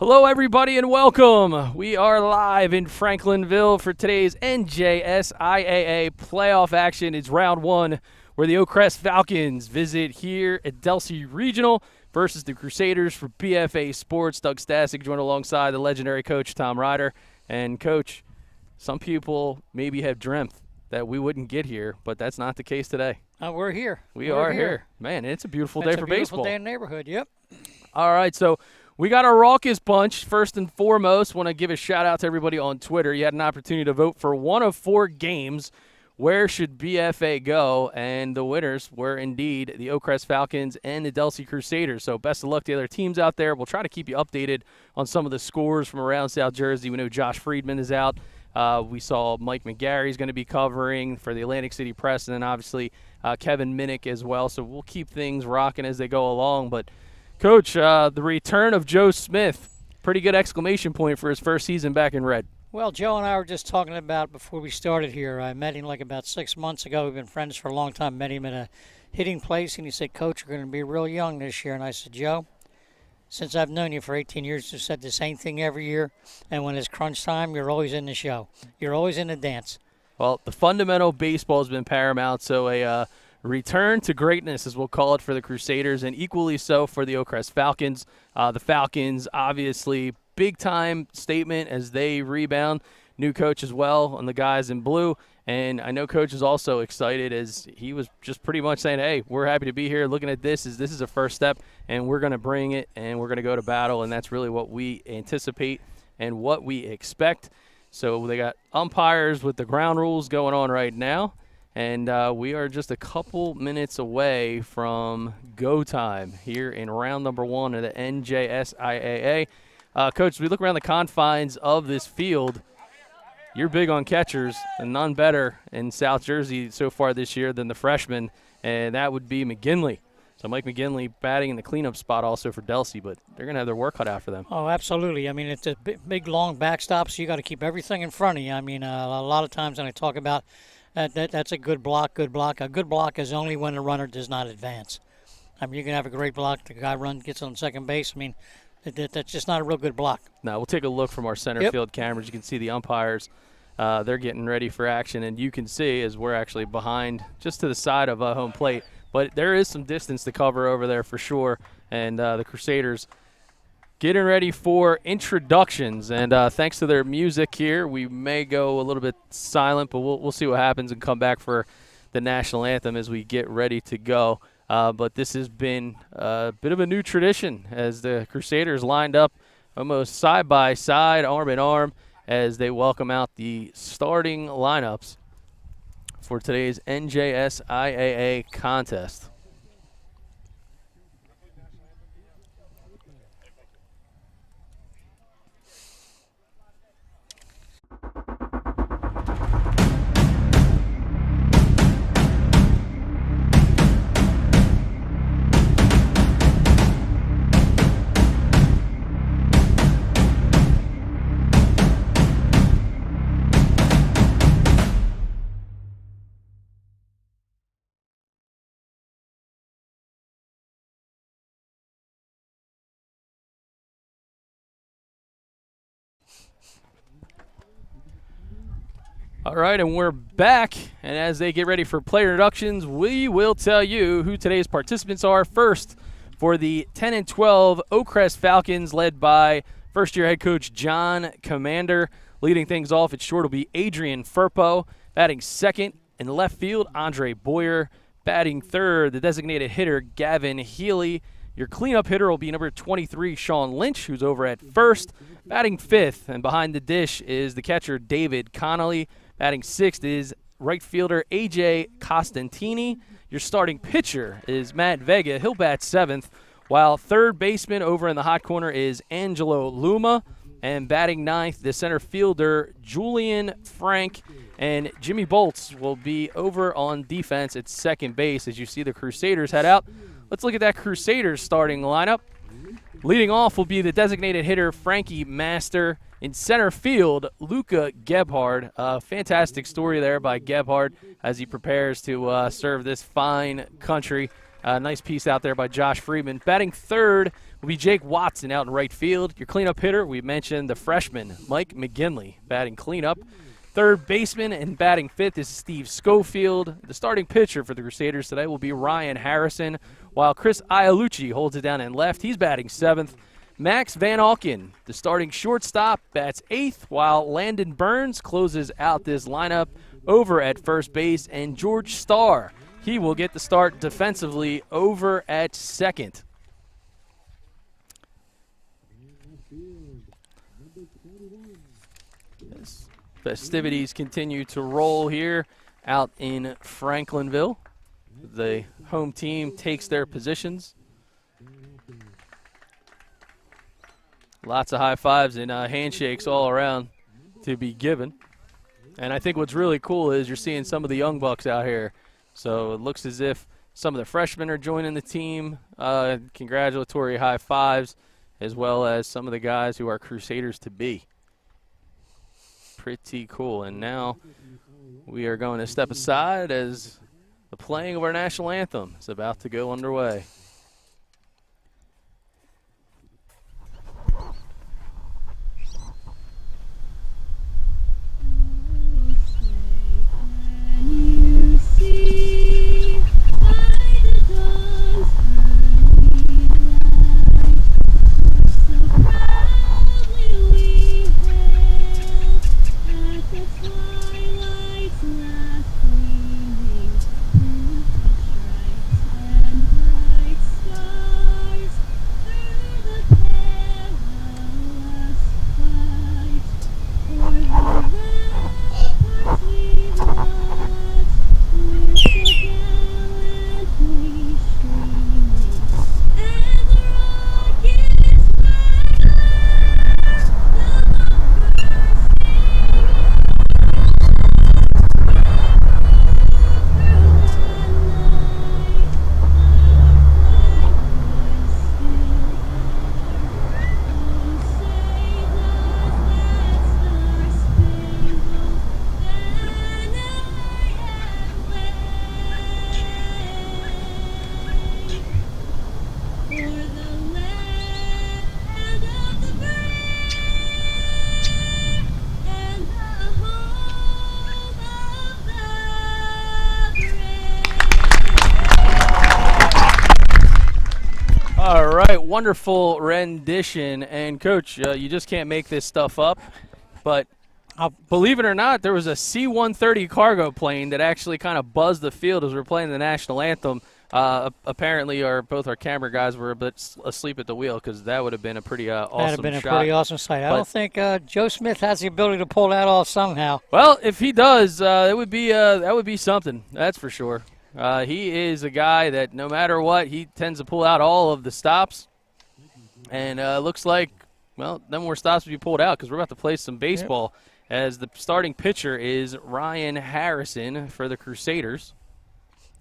Hello, everybody, and welcome. We are live in Franklinville for today's NJSIAA playoff action. It's round one, where the Oakcrest Falcons visit here at Delsea Regional versus the Crusaders for BFA Sports. Doug Stasek joined alongside the legendary coach Tom Ryder. And, Coach, some people maybe have dreamt that we wouldn't get here, but that's not the case today. We're here. We're here. Man, it's a beautiful day for baseball. It's a beautiful day in the neighborhood, yep. All right, so we got a raucous bunch. First and foremost, want to give a shout-out to everybody on Twitter. You had an opportunity to vote for one of four games. Where should BFA go? And the winners were indeed the Oakcrest Falcons and the Delsea Crusaders. So best of luck to the other teams out there. We'll try to keep you updated on some of the scores from around South Jersey. We know Josh Friedman is out. We saw Mike McGarry's going to be covering for the Atlantic City Press, and then obviously Kevin Minnick as well. So we'll keep things rocking as they go along. But, Coach, the return of Joe Smith, pretty good exclamation point for his first season back in red. Well, Joe and I were just talking about before we started here. I met him like about 6 months ago. We've been friends for a long time. Met him at a hitting place, and he said, Coach, you're going to be real young this year. And I said, Joe, since I've known you for 18 years, you've said the same thing every year. And when it's crunch time, you're always in the show. You're always in the dance. Well, the fundamental baseball has been paramount, so a return to greatness, as we'll call it, for the Crusaders, and equally so for the Oakcrest Falcons. The Falcons, obviously, big-time statement as they rebound. New coach as well on the guys in blue. And I know Coach is also excited, as he was just pretty much saying, hey, we're happy to be here. Looking at this is a first step, and we're going to bring it, and we're going to go to battle, and that's really what we anticipate and what we expect. So they got umpires with the ground rules going on right now. And we are just a couple minutes away from go time here in round number one of the NJSIAA. Coach, as we look around the confines of this field, you're big on catchers, and none better in South Jersey so far this year than the freshman, and that would be McGinley. So Mike McGinley batting in the cleanup spot also for Delsea, but they're going to have their work cut out for them. Oh, absolutely. I mean, it's a big long backstop, so you got to keep everything in front of you. I mean, a lot of times when I talk about that's a good block. A good block is only when the runner does not advance. I mean, you can have a great block. The guy gets on second base. I mean, that's just not a real good block. Now, we'll take a look from our center field cameras. You can see the umpires. They're getting ready for action, and you can see as we're actually behind just to the side of home plate. But there is some distance to cover over there for sure, and the Crusaders getting ready for introductions. And thanks to their music here, we may go a little bit silent, but we'll see what happens and come back for the national anthem as we get ready to go. But this has been a bit of a new tradition as the Crusaders lined up almost side by side, arm in arm, as they welcome out the starting lineups for today's NJSIAA contest. All right, and we're back, and as they get ready for player introductions, we will tell you who today's participants are. First, for the 10-12 Oakcrest Falcons, led by first-year head coach John Commander. Leading things off, it's sure to be Adrian Firpo. Batting second in left field, Andre Boyer. Batting third, the designated hitter, Gavin Healy. Your cleanup hitter will be number 23, Sean Lynch, who's over at first. Batting fifth, and behind the dish is the catcher, David Connolly. Batting sixth is right fielder A.J. Costantini. Your starting pitcher is Matt Vega. He'll bat seventh, while third baseman over in the hot corner is Angelo Luma. And batting ninth, the center fielder, Julian Frank. And Jimmy Bolts will be over on defense at second base as you see the Crusaders head out. Let's look at that Crusaders starting lineup. Leading off will be the designated hitter, Frankie Master. In center field, Luca Gebhard. Fantastic story there by Gebhard as he prepares to serve this fine country. Nice piece out there by Josh Friedman. Batting third will be Jake Watson out in right field. Your cleanup hitter, we mentioned the freshman, Mike McGinley, batting cleanup. Third baseman and batting fifth is Steve Schofield. The starting pitcher for the Crusaders today will be Ryan Harrison, while Chris Iolucci holds it down in left. He's batting seventh. Max Van Alken, the starting shortstop, bats eighth, while Landon Burns closes out this lineup over at first base, and George Starr, he will get the start defensively over at second. As festivities continue to roll here out in Franklinville. The home team takes their positions. Lots of high fives and handshakes all around to be given. And I think what's really cool is you're seeing some of the young bucks out here. So it looks as if some of the freshmen are joining the team. Congratulatory high fives, as well as some of the guys who are Crusaders to be. Pretty cool. And now we are going to step aside as the playing of our national anthem is about to go underway. Wonderful rendition, and Coach, you just can't make this stuff up, but believe it or not, there was a C-130 cargo plane that actually kind of buzzed the field as we were playing the national anthem. Apparently both our camera guys were a bit asleep at the wheel, because that would have been a pretty awesome shot. That would have been a pretty awesome sight. I don't think Joe Smith has the ability to pull that off somehow. Well, if he does, that would be something, that's for sure. He is a guy that no matter what, he tends to pull out all of the stops. And looks like, well, no more stops will be pulled out because we're about to play some baseball. Yep. As the starting pitcher is Ryan Harrison for the Crusaders.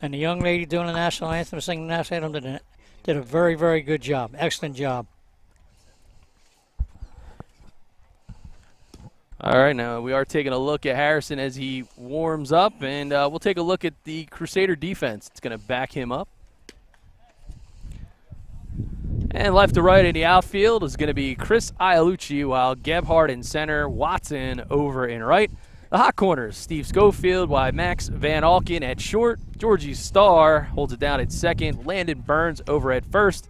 And the young lady doing the national anthem, singing the national anthem, did a very, very good job. Excellent job. All right, now we are taking a look at Harrison as he warms up, and we'll take a look at the Crusader defense. It's going to back him up. And left to right in the outfield is going to be Chris Iolucci, while Gebhardt in center, Watson over in right. The hot corners, Steve Schofield, while Max Van Alken at short. Georgie Starr holds it down at second. Landon Burns over at first.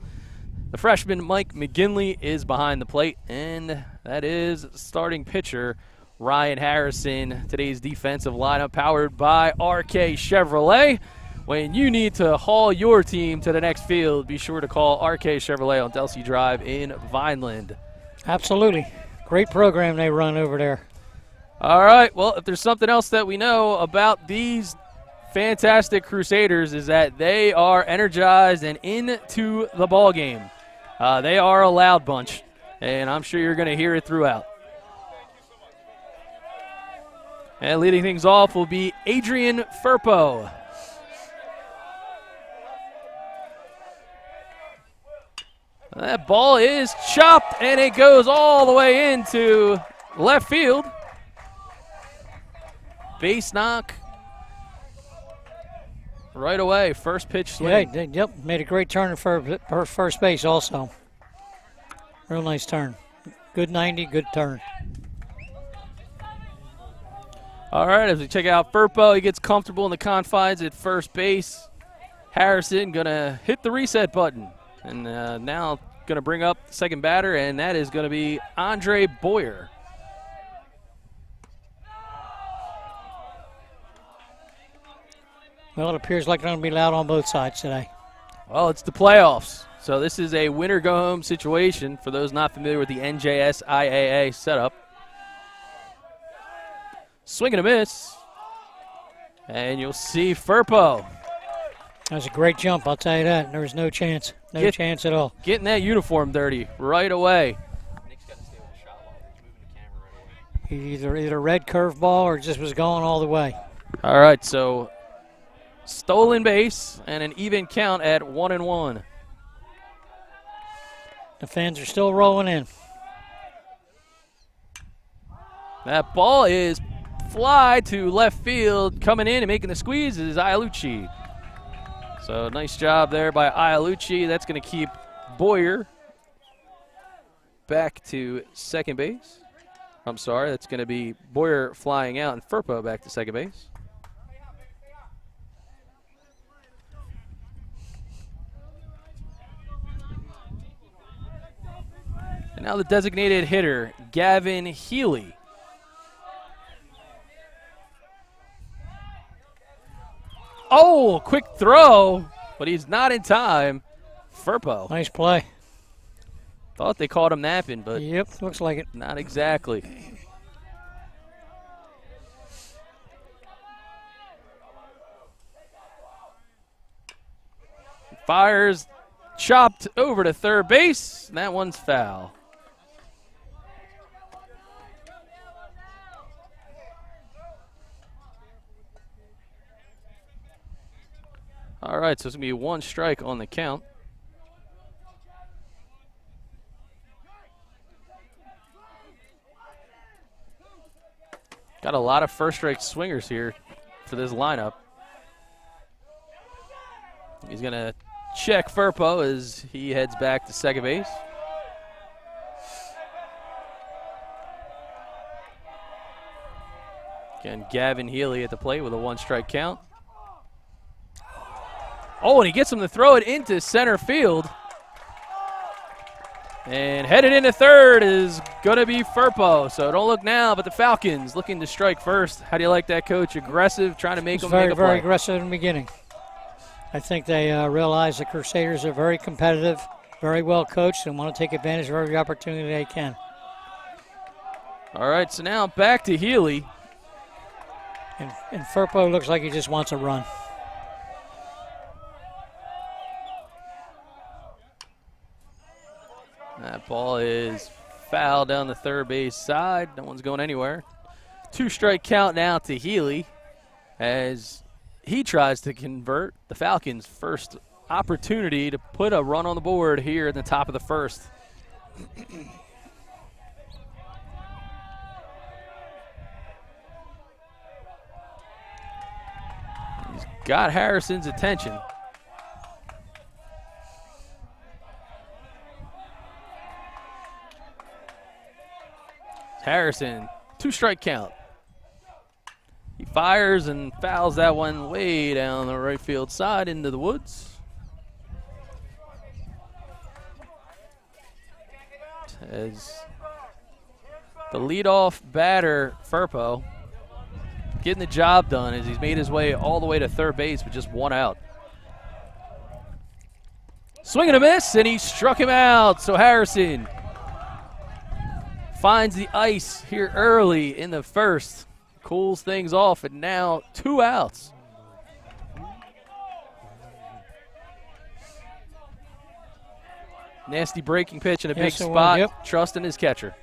The freshman Mike McGinley is behind the plate, and that is starting pitcher Ryan Harrison. Today's defensive lineup powered by RK Chevrolet. When you need to haul your team to the next field, be sure to call RK Chevrolet on Delsea Drive in Vineland. Absolutely. Great program they run over there. All right. Well, if there's something else that we know about these fantastic Crusaders is that they are energized and into the ball game. They are a loud bunch, and I'm sure you're going to hear it throughout. And leading things off will be Adrian Furpo. That ball is chopped, and it goes all the way into left field. Base knock right away. First pitch swing. Yeah, yep, made a great turn for first base also. Real nice turn. Good 90, good turn. All right, as we check out Furpo, he gets comfortable in the confines at first base. Harrison going to hit the reset button. And now going to bring up the second batter, and that is going to be Andre Boyer. Well, it appears like they're going to be loud on both sides today. Well, it's the playoffs. So this is a winner-go-home situation for those not familiar with the NJSIAA setup. Swing and a miss. And you'll see Furpo. That was a great jump, I'll tell you that. There was no chance. No chance at all. Getting that uniform dirty right away. He either red curveball or just was going all the way. All right, so stolen base and an even count at 1-1. The fans are still rolling in. That ball is fly to left field. Coming in and making the squeeze is Ialucci. So nice job there by Ialucci. That's going to keep Boyer back to second base. I'm sorry, that's going to be Boyer flying out and Furpo back to second base. And now the designated hitter, Gavin Healy. Oh, quick throw, but he's not in time. Furpo. Nice play. Thought they caught him napping, but yep, looks like it. Not exactly. Fires, chopped over to third base. And that one's foul. All right, so it's going to be one strike on the count. Got a lot of first-strike swingers here for this lineup. He's going to check Furpo as he heads back to second base. Again, Gavin Healy at the plate with a one-strike count. Oh, and he gets him to throw it into center field. And headed into third is going to be Furpo. So don't look now, but the Falcons looking to strike first. How do you like that, Coach? Aggressive, trying to make them make a play. Very aggressive in the beginning. I think they realize the Crusaders are very competitive, very well coached, and want to take advantage of every opportunity they can. All right, so now back to Healy. And Furpo looks like he just wants a run. That ball is foul down the third base side. No one's going anywhere. Two-strike count now to Healy as he tries to convert the Falcons' first opportunity to put a run on the board here in the top of the first. He's got Harrison's attention. Harrison, two-strike count. He fires and fouls that one way down the right field side into the woods. As the leadoff batter, Furpo, getting the job done as he's made his way all the way to third base with just one out. Swing and a miss, and he struck him out. So Harrison finds the ice here early in the first, cools things off, and now 2 outs. Nasty breaking pitch in a big spot, trusting his catcher.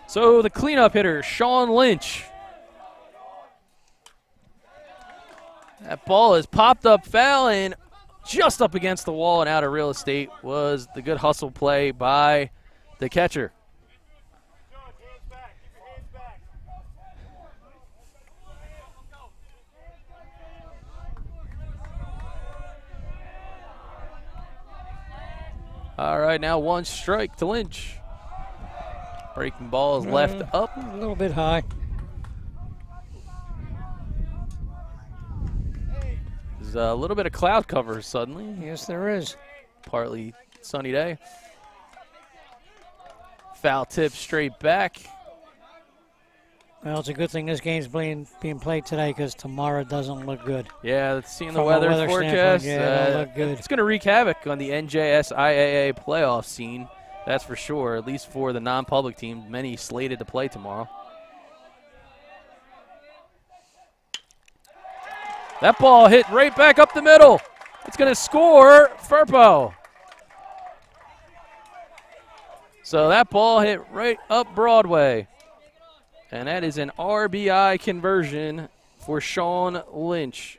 So the cleanup hitter, Sean Lynch. That ball is popped up foul and just up against the wall and out of real estate was the good hustle play by the catcher. All right, now 1 strike to Lynch. Breaking ball is left up. A little bit high. There's a little bit of cloud cover suddenly. Yes, there is. Partly sunny day. Foul tip straight back. Well, it's a good thing this game's being played today because tomorrow doesn't look good. Yeah, seeing the From a weather weather forecast, standpoint, yeah, it don't look good. it's going to wreak havoc on the NJSIAA playoff scene. That's for sure, at least for the non-public team, many slated to play tomorrow. That ball hit right back up the middle. It's going to score Furpo. So that ball hit right up Broadway. And that is an RBI conversion for Sean Lynch.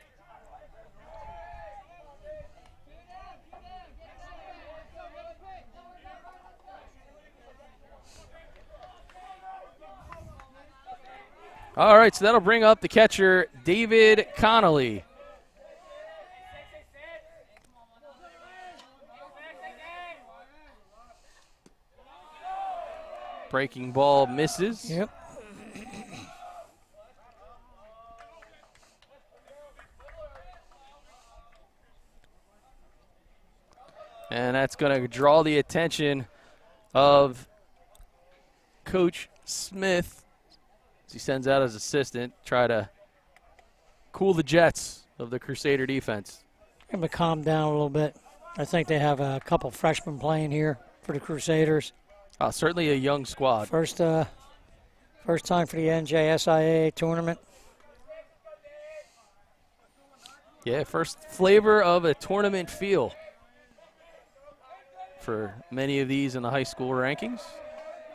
All right, so that'll bring up the catcher, David Connolly. Breaking ball misses. Yep. And that's going to draw the attention of Coach Smith as he sends out his assistant, try to cool the jets of the Crusader defense. Give them to calm down a little bit. I think they have a couple freshmen playing here for the Crusaders. Certainly a young squad. First time for the NJSIAA tournament. Yeah, first flavor of a tournament feel for many of these in the high school rankings.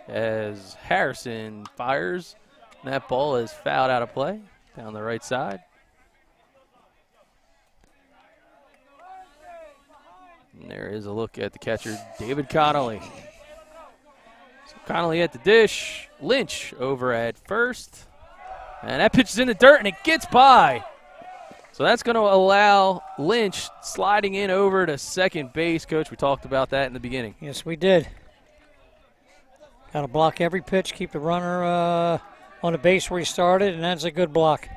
As Harrison fires, and that ball is fouled out of play down the right side. And there is a look at the catcher, David Connolly. So Connolly at the dish. Lynch over at first. And that pitch is in the dirt, and it gets by. So that's going to allow Lynch sliding in over to second base. Coach, we talked about that in the beginning. Yes, we did. Got to block every pitch, keep the runner on the base where he started, and that's a good block.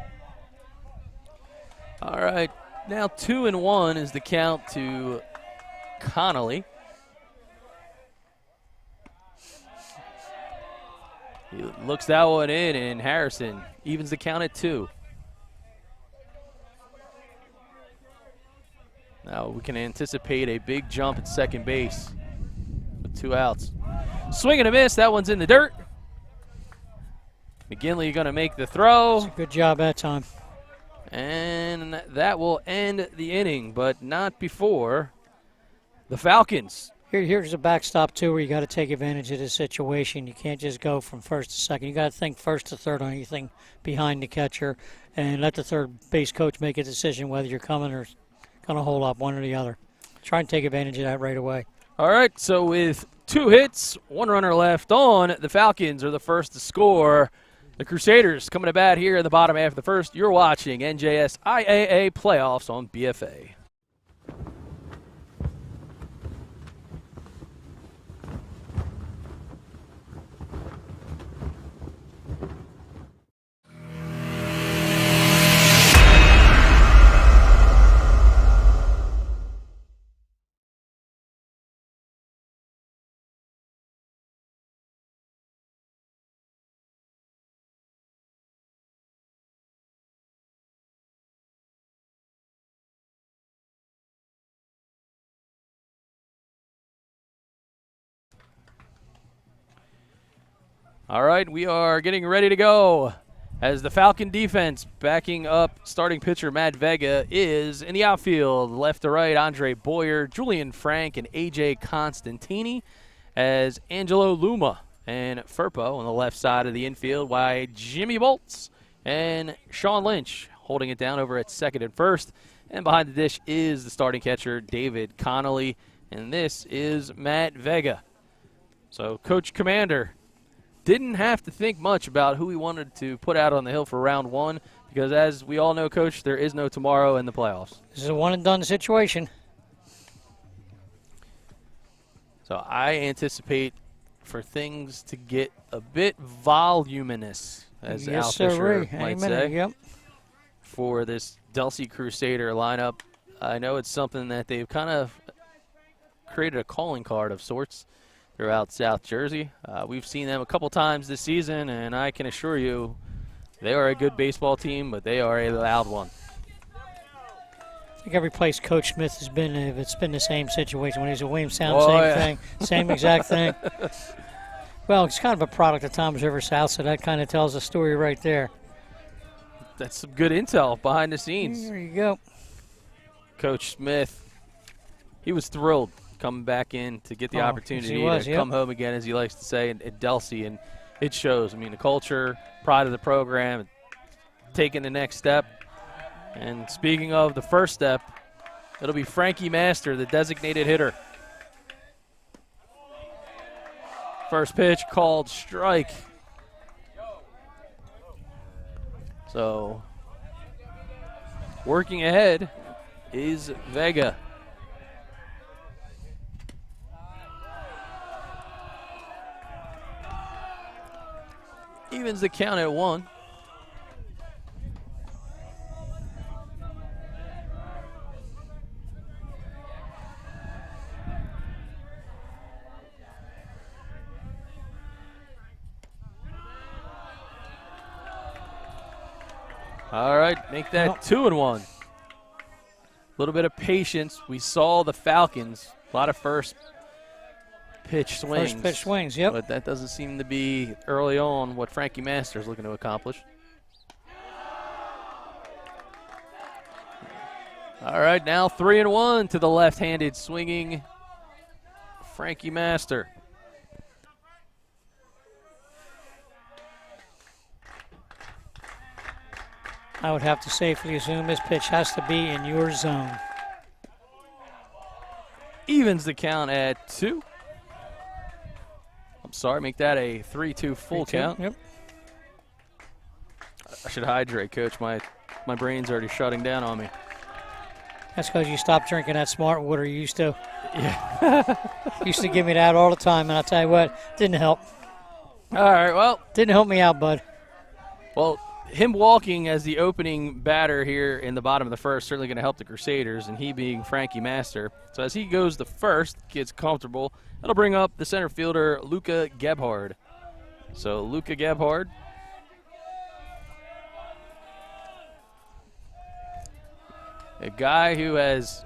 All right, now 2-1 is the count to Connolly. He looks that one in, and Harrison evens the count at 2. Now we can anticipate a big jump at second base with 2 outs. Swing and a miss. That one's in the dirt. McGinley going to make the throw. Good job that time. And that will end the inning, but not before the Falcons. Here's a backstop, too, where you got to take advantage of this situation. You can't just go from first to second. You got to think first to third on anything behind the catcher and let the third base coach make a decision whether you're coming or going to hold up one or the other. Try and take advantage of that right away. All right, so with 2 hits, 1 runner left on, the Falcons are the first to score. The Crusaders coming to bat here in the bottom half of the first. You're watching NJSIAA playoffs on BFA. All right, we are getting ready to go as the Falcon defense backing up starting pitcher Matt Vega is in the outfield. Left to right, Andre Boyer, Julian Frank, and A.J. Constantini as Angelo Luma and Furpo on the left side of the infield, while Jimmy Bolts and Sean Lynch holding it down over at second and first. And behind the dish is the starting catcher, David Connolly, and this is Matt Vega. So Coach Commander didn't have to think much about who he wanted to put out on the hill for round 1 because, as we all know, Coach, there is no tomorrow in the playoffs. This is a one-and-done situation. So I anticipate for things to get a bit voluminous, as Al Fisher might say, yep. for this Delsea Crusader lineup. I know it's something that they've kind of created a calling card of sorts throughout South Jersey. We've seen them a couple times this season, and I can assure you they are a good baseball team, but they are a loud one. I think every place Coach Smith has been, it's been the same situation. When he's at Williamstown, same thing, same exact thing. Well, it's kind of a product of Tom's River South, so that kind of tells a story right there. That's some good intel behind the scenes. There you go. Coach Smith, he was thrilled coming back in to get the opportunity to come home again, as he likes to say, at Delsea, and it shows. I mean, the culture, pride of the program, taking the next step. And speaking of the first step, it'll be Frankie Master, the designated hitter. First pitch called strike. So, working ahead is Vega. Evens the count at 1. All right, make that 2-1. A little bit of patience. We saw the Falcons, a lot of first pitch swings. First pitch swings, yep. But that doesn't seem to be early on what Frankie Master is looking to accomplish. All right, now 3-1 to the left-handed swinging Frankie Master. I would have to safely assume this pitch has to be in your zone. Evens the count at 2. I'm sorry, make that a 3-2 full count. Yep. I should hydrate, Coach. My brain's already shutting down on me. That's because you stopped drinking that smart water you used to. Yeah. Used to give me that all the time, and I'll tell you what, didn't help. All right, well. Didn't help me out, bud. Well, him walking as the opening batter here in the bottom of the first certainly going to help the Crusaders, and he being Frankie Master. So as he goes to first, gets comfortable, that'll bring up the center fielder, Luca Gebhard. So Luca Gebhard. A guy who has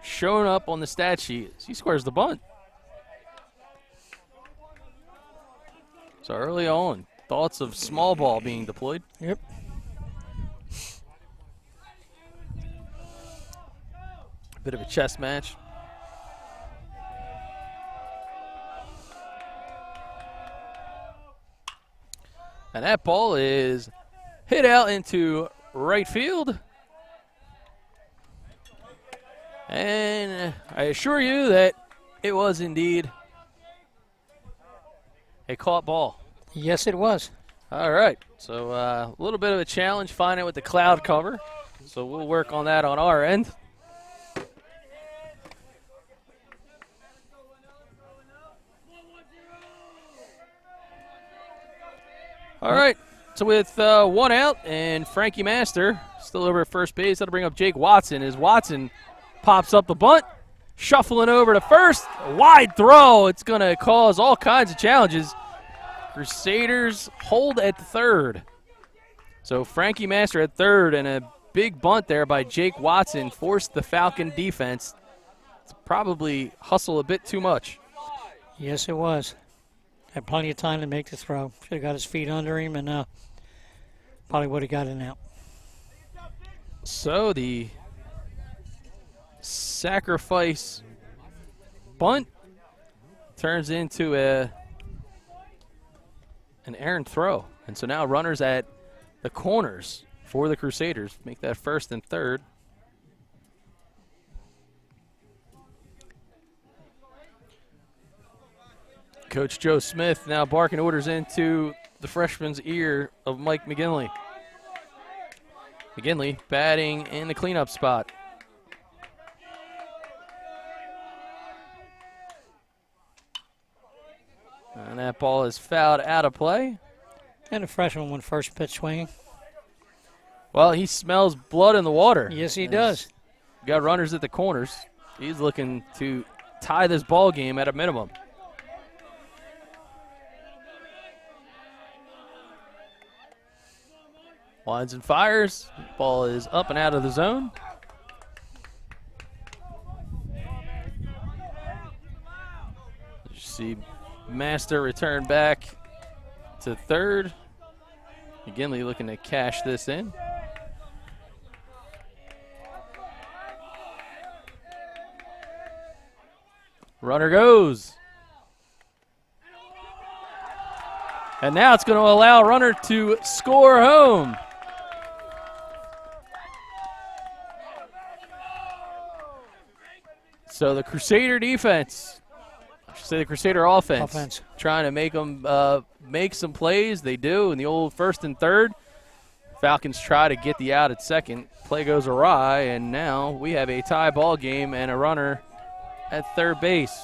shown up on the stat sheet. He squares the bunt. So early on, thoughts of small ball being deployed? Yep. Bit of a chess match. And that ball is hit out into right field. And I assure you that it was indeed a caught ball. Yes, it was. All right, so a little bit of a challenge finding it with the cloud cover. So we'll work on that on our end. All right, so with 1 out and Frankie Master still over at first base, that'll bring up Jake Watson as Watson pops up the bunt, shuffling over to first. Wide throw. It's going to cause all kinds of challenges. Crusaders hold at third. So Frankie Master at third, and a big bunt there by Jake Watson forced the Falcon defense to probably hustle a bit too much. Yes, it was. Had plenty of time to make the throw. Should have got his feet under him, and probably would have got it out. So the sacrifice bunt turns into an errant throw. And so now runners at the corners for the Crusaders make that first and third. Coach Joe Smith now barking orders into the freshman's ear of Mike McGinley. McGinley batting in the cleanup spot. And that ball is fouled out of play. And the freshman went first pitch swinging. Well, he smells blood in the water. Yes, he does. Got runners at the corners. He's looking to tie this ball game at a minimum. Lines and fires. Ball is up and out of the zone. You see Master return back to third. McGinley looking to cash this in. Runner goes. And now it's going to allow runner to score home. So the Crusader defense, I should say the Crusader offense. Trying to make them make some plays. They do in the old first and third. Falcons try to get the out at second. Play goes awry, and now we have a tie ball game and a runner at third base.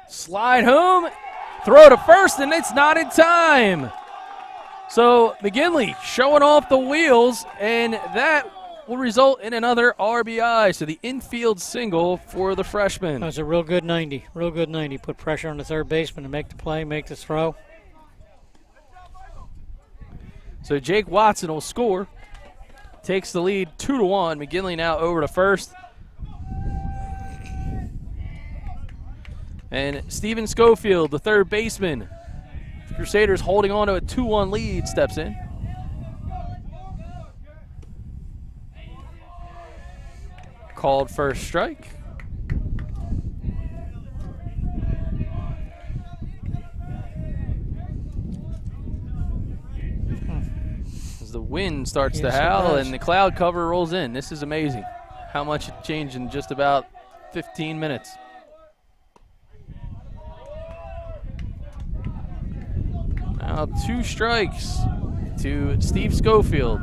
Slide home, throw to first, and it's not in time. So McGinley showing off the wheels, and that will result in another RBI. So the infield single for the freshman. That was a real good 90. Real good 90. Put pressure on the third baseman to make the play, make the throw. So Jake Watson will score. Takes the lead 2-1. McGinley now over to first. And Steven Schofield, the third baseman. Crusaders holding on to a 2-1 lead, steps in. Called first strike. As the wind starts to howl and the cloud cover rolls in. This is amazing how much it changed in just about 15 minutes. Now 2 strikes to Steve Schofield.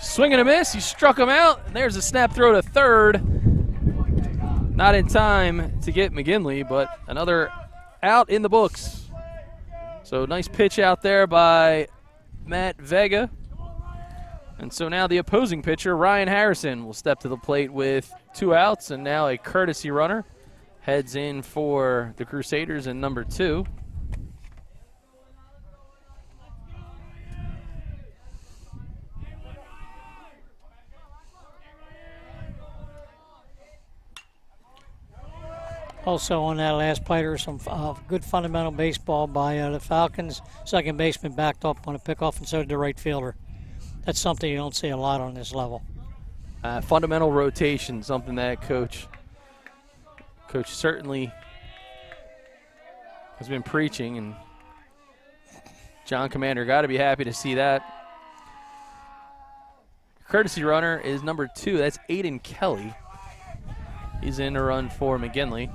Swing and a miss. He struck him out. And there's a snap throw to third. Not in time to get McGinley, but another out in the books. So nice pitch out there by Matt Vega. And so now the opposing pitcher, Ryan Harrison, will step to the plate with 2 outs, and now a courtesy runner heads in for the Crusaders in number 2. Also on that last play, there was some good fundamental baseball by the Falcons. Second baseman backed up on a pickoff, and so did the right fielder. That's something you don't see a lot on this level. Fundamental rotation, something that Coach certainly has been preaching, and John Commander got to be happy to see that. Courtesy runner is number 2. That's Aiden Kelly. He's in to run for McGinley,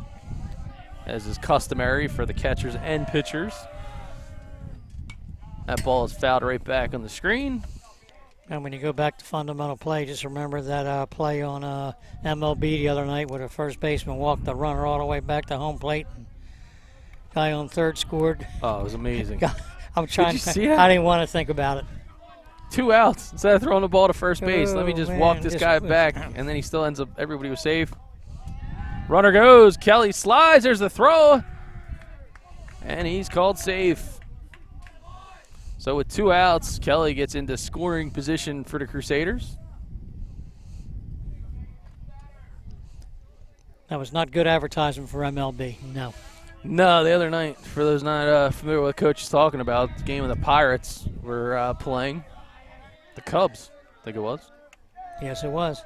as is customary for the catchers and pitchers. That ball is fouled right back on the screen. And when you go back to fundamental play, just remember that play on MLB the other night where the first baseman walked the runner all the way back to home plate. Guy on third scored. Oh, it was amazing. I'm trying. Did you see it? I didn't want to think about it. 2 outs instead of throwing the ball to first base. Let me just walk this guy back, and then he still ends up. Everybody was safe. Runner goes. Kelly slides. There's the throw, and he's called safe. So with 2 outs, Kelly gets into scoring position for the Crusaders. That was not good advertising for MLB. No. No, the other night, for those not familiar with what Coach is talking about, the game of the Pirates were playing. The Cubs, I think it was. Yes, it was.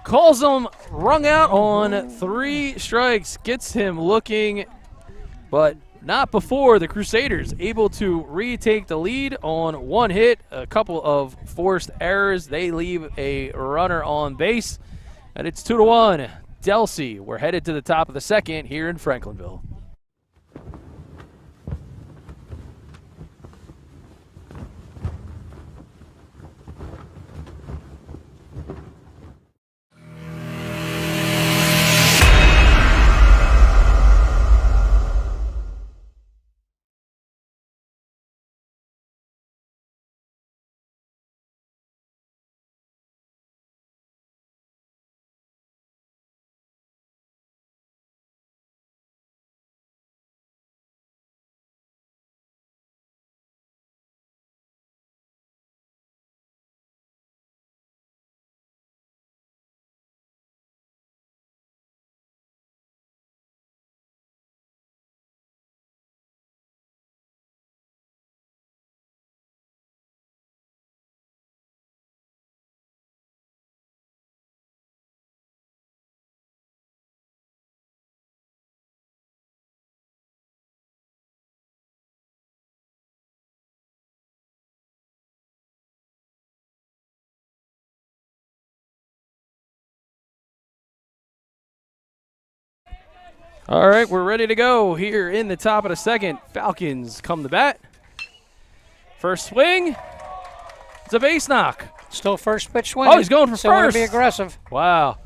Calls him rung out on 3 strikes. Gets him looking, but not before the Crusaders able to retake the lead on one hit. A couple of forced errors. They leave a runner on base, and it's 2-1. Delsea, we're headed to the top of the second here in Franklinville. All right, we're ready to go here in the top of the second. Falcons come to bat. First swing. It's a base knock. Still first pitch swing. Oh, he's going for Still want first. to be aggressive. Wow.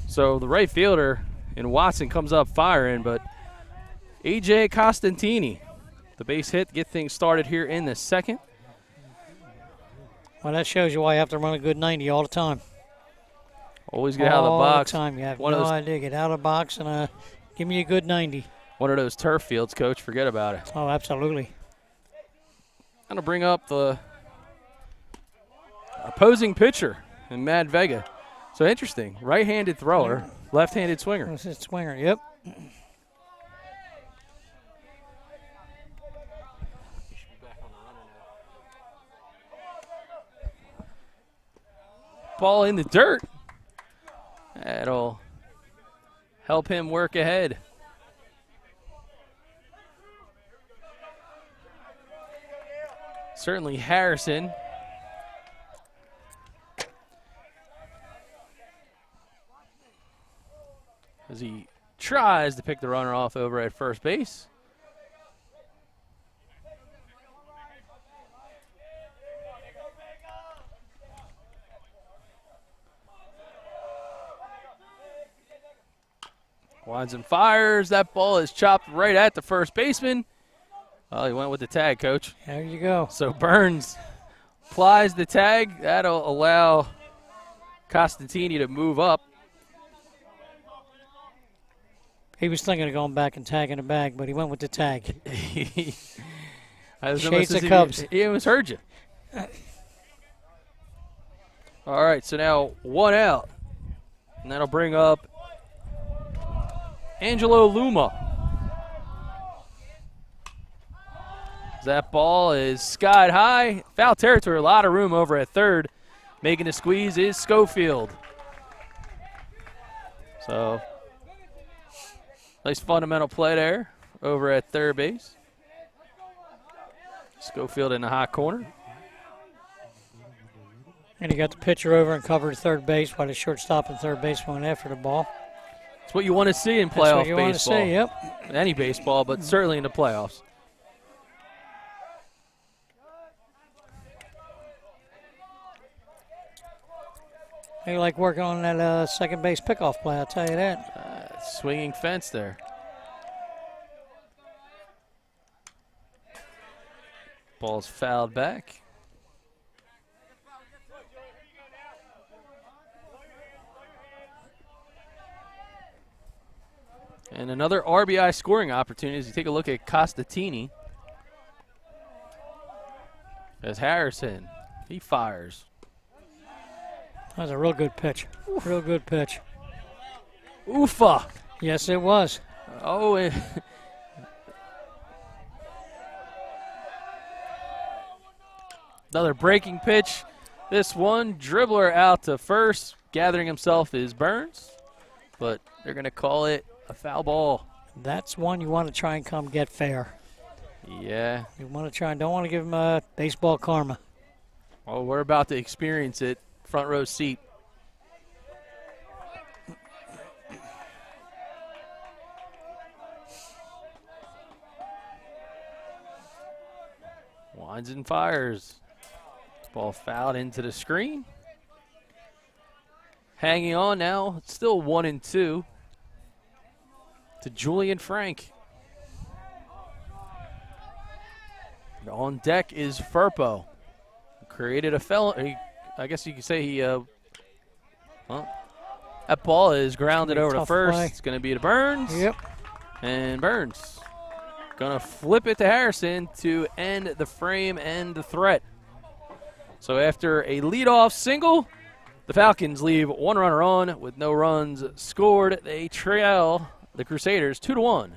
So the right fielder in Watson comes up firing, but A.J. Costantini, the base hit to get things started here in the second. Well, that shows you why you have to run a good 90 all the time. Always get out of the box. All the time. You have One of no those- idea. Get out of the box and give me a good 90. One of those turf fields, Coach. Forget about it. Oh, absolutely. I'm going to bring up the opposing pitcher in Mad Vega. So interesting. Right-handed thrower, left-handed swinger. This is swinger, yep. Ball in the dirt. That'll help him work ahead. Certainly Harrison. As he tries to pick the runner off over at first base. Winds and fires. That ball is chopped right at the first baseman. Well, he went with the tag, Coach. There you go. So Burns applies the tag. That'll allow Costantini to move up. He was thinking of going back and tagging the bag, but he went with the tag. Shades of Cubs. He almost heard you. All right, so now one out. And that'll bring up Angelo Luma. That ball is skied high. Foul territory, a lot of room over at third. Making the squeeze is Schofield. So, nice fundamental play there over at third base. Schofield in the hot corner. And he got the pitcher over and covered third base while the shortstop and third baseman went after the ball. That's what you want to see in playoff That's what you baseball. want to see, yep. Any baseball, but certainly in the playoffs. They like working on that second base pickoff play, I'll tell you that. Swinging fence there. Ball's fouled back. And another RBI scoring opportunity as you take a look at Costantini. As Harrison, he fires. That was a real good pitch. Real good pitch. Oofa. Yes, it was. Oh, another breaking pitch. This one, dribbler out to first. Gathering himself is Burns, but they're going to call it a foul ball. That's one you want to try and come get fair. Yeah. You want to try and don't want to give him baseball karma. Well, we're about to experience it. Front row seat. Winds and fires. Ball fouled into the screen. Hanging on now. It's still 1-2 to Julian Frank. And on deck is Furpo. Created a felony. I guess you could say he. Well, that ball is grounded over to first. Play. It's going to be to Burns. Yep. And Burns going to flip it to Harrison to end the frame and the threat. So after a leadoff single, the Falcons leave one runner on with no runs scored. They trail the Crusaders 2-1.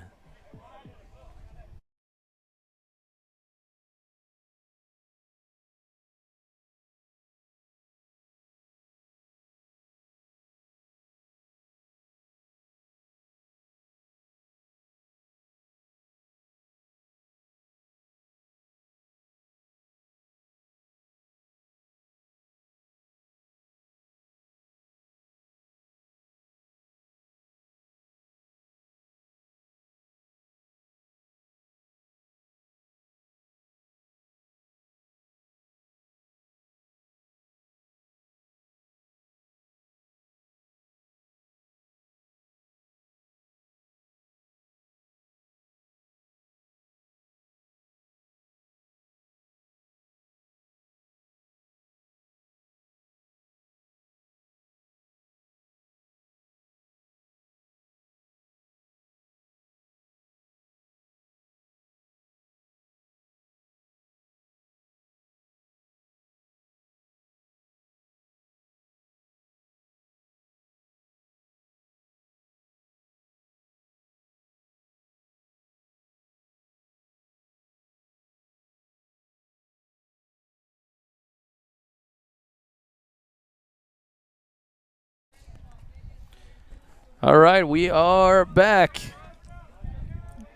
All right, we are back.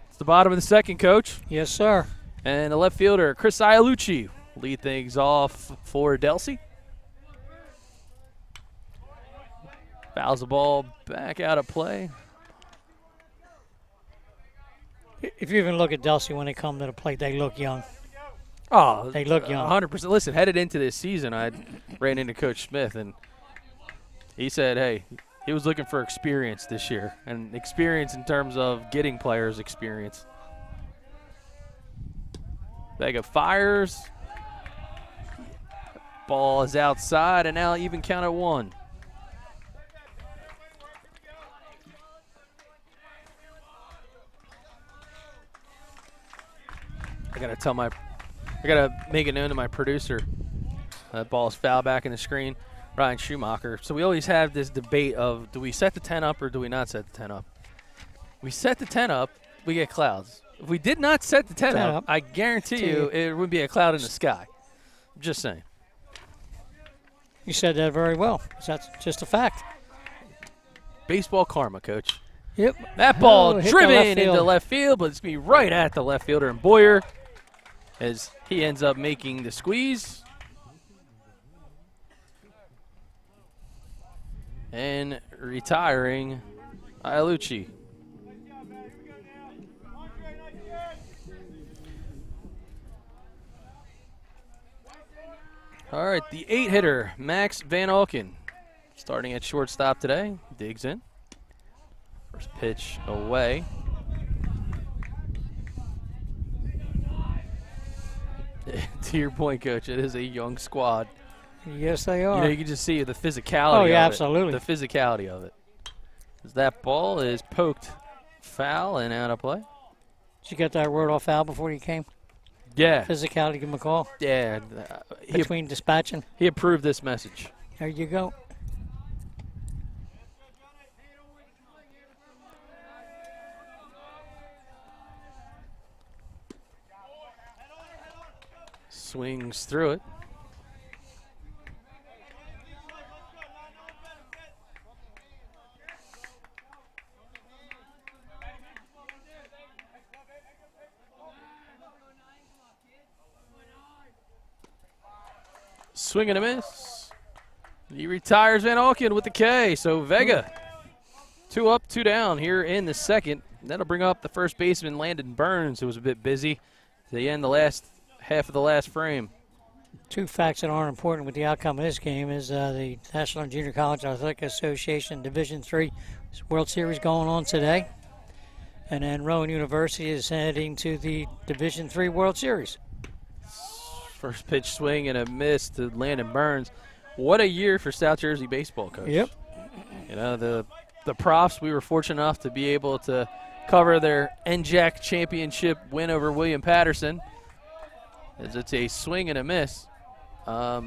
It's the bottom of the second, Coach. Yes, sir. And the left fielder, Chris Ialucci, lead things off for Delsea. Fouls the ball back out of play. If you even look at Delsea when they come to the plate, they look young. Oh, they look young. 100%. Listen, headed into this season, I ran into Coach Smith, and he said, hey, he was looking for experience this year, and experience in terms of getting players experience. Vega fires. Ball is outside, and now even count at 1. I gotta make it known to my producer. That ball is foul back in the screen. Ryan Schumacher. So we always have this debate of, do we set the 10 up or do we not set the 10 up? We set the 10 up, we get clouds. If we did not set the 10 up, I guarantee you it would be a cloud in the sky. I'm just saying. You said that very well. That's just a fact. Baseball karma, Coach. Yep. That ball driven into left field, but it's going to be right at the left fielder and Boyer as he ends up making the squeeze. And retiring Ialucci. All right, the 8-hitter, Max Van Auken, starting at shortstop today, digs in. First pitch away. To your point, Coach, it is a young squad. Yes, they are. You know, you can just see the physicality of it. Absolutely. The physicality of it. As that ball is poked foul and out of play. Did you get that word off foul before you came? Yeah. Physicality, give him a call. Yeah. Between dispatching. He approved this message. There you go. Swings through it. swing and a miss. He retires Van Auken with the K. So Vega, 2 up, 2 down here in the second. That'll bring up the first baseman, Landon Burns, who was a bit busy to the end the last half of the last frame. 2 facts that aren't important with the outcome of this game is the National Junior College Athletic Association Division III World Series going on today. And then Rowan University is heading to the Division III World Series. First pitch swing and a miss to Landon Burns. What a year for South Jersey baseball, Coach. Yep. You know, the Profs, we were fortunate enough to be able to cover their NJAC championship win over William Patterson. As it's a swing and a miss. Not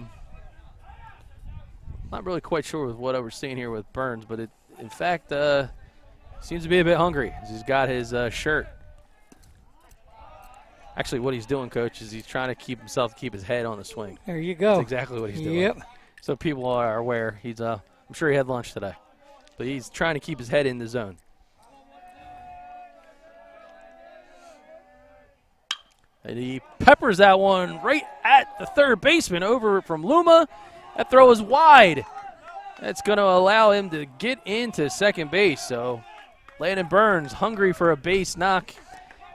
really quite sure with what we're seeing here with Burns, but it, in fact, seems to be a bit hungry. He's got his shirt. Actually, what he's doing, Coach, is he's trying to keep his head on the swing. There you go. That's exactly what he's doing. Yep. So people are aware. He's I'm sure he had lunch today, but he's trying to keep his head in the zone. And he peppers that one right at the third baseman over from Luma. That throw is wide. That's going to allow him to get into second base. So Landon Burns hungry for a base knock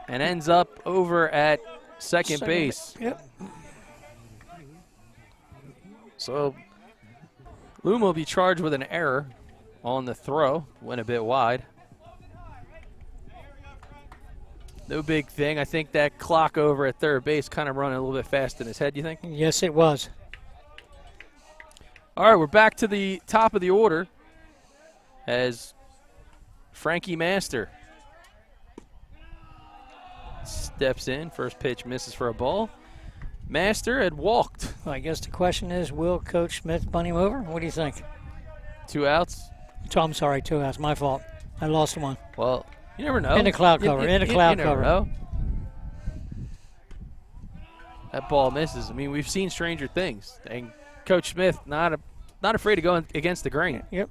and ends up over at second base. Yep. So Luma will be charged with an error on the throw. Went a bit wide. No big thing. I think that clock over at third base kind of running a little bit fast in his head, do you think? Yes, it was. All right, we're back to the top of the order as Frankie Master steps in. First pitch misses for a ball. Master had walked. Well, I guess the question is, will Coach Smith bunt him over? What do you think? 2 outs. I'm sorry, 2 outs. My fault. I lost one. Well, you never know. In the cloud cover. In the cloud you cover. Never know. That ball misses. I mean, we've seen stranger things. And Coach Smith not afraid to go against the grain. Yep.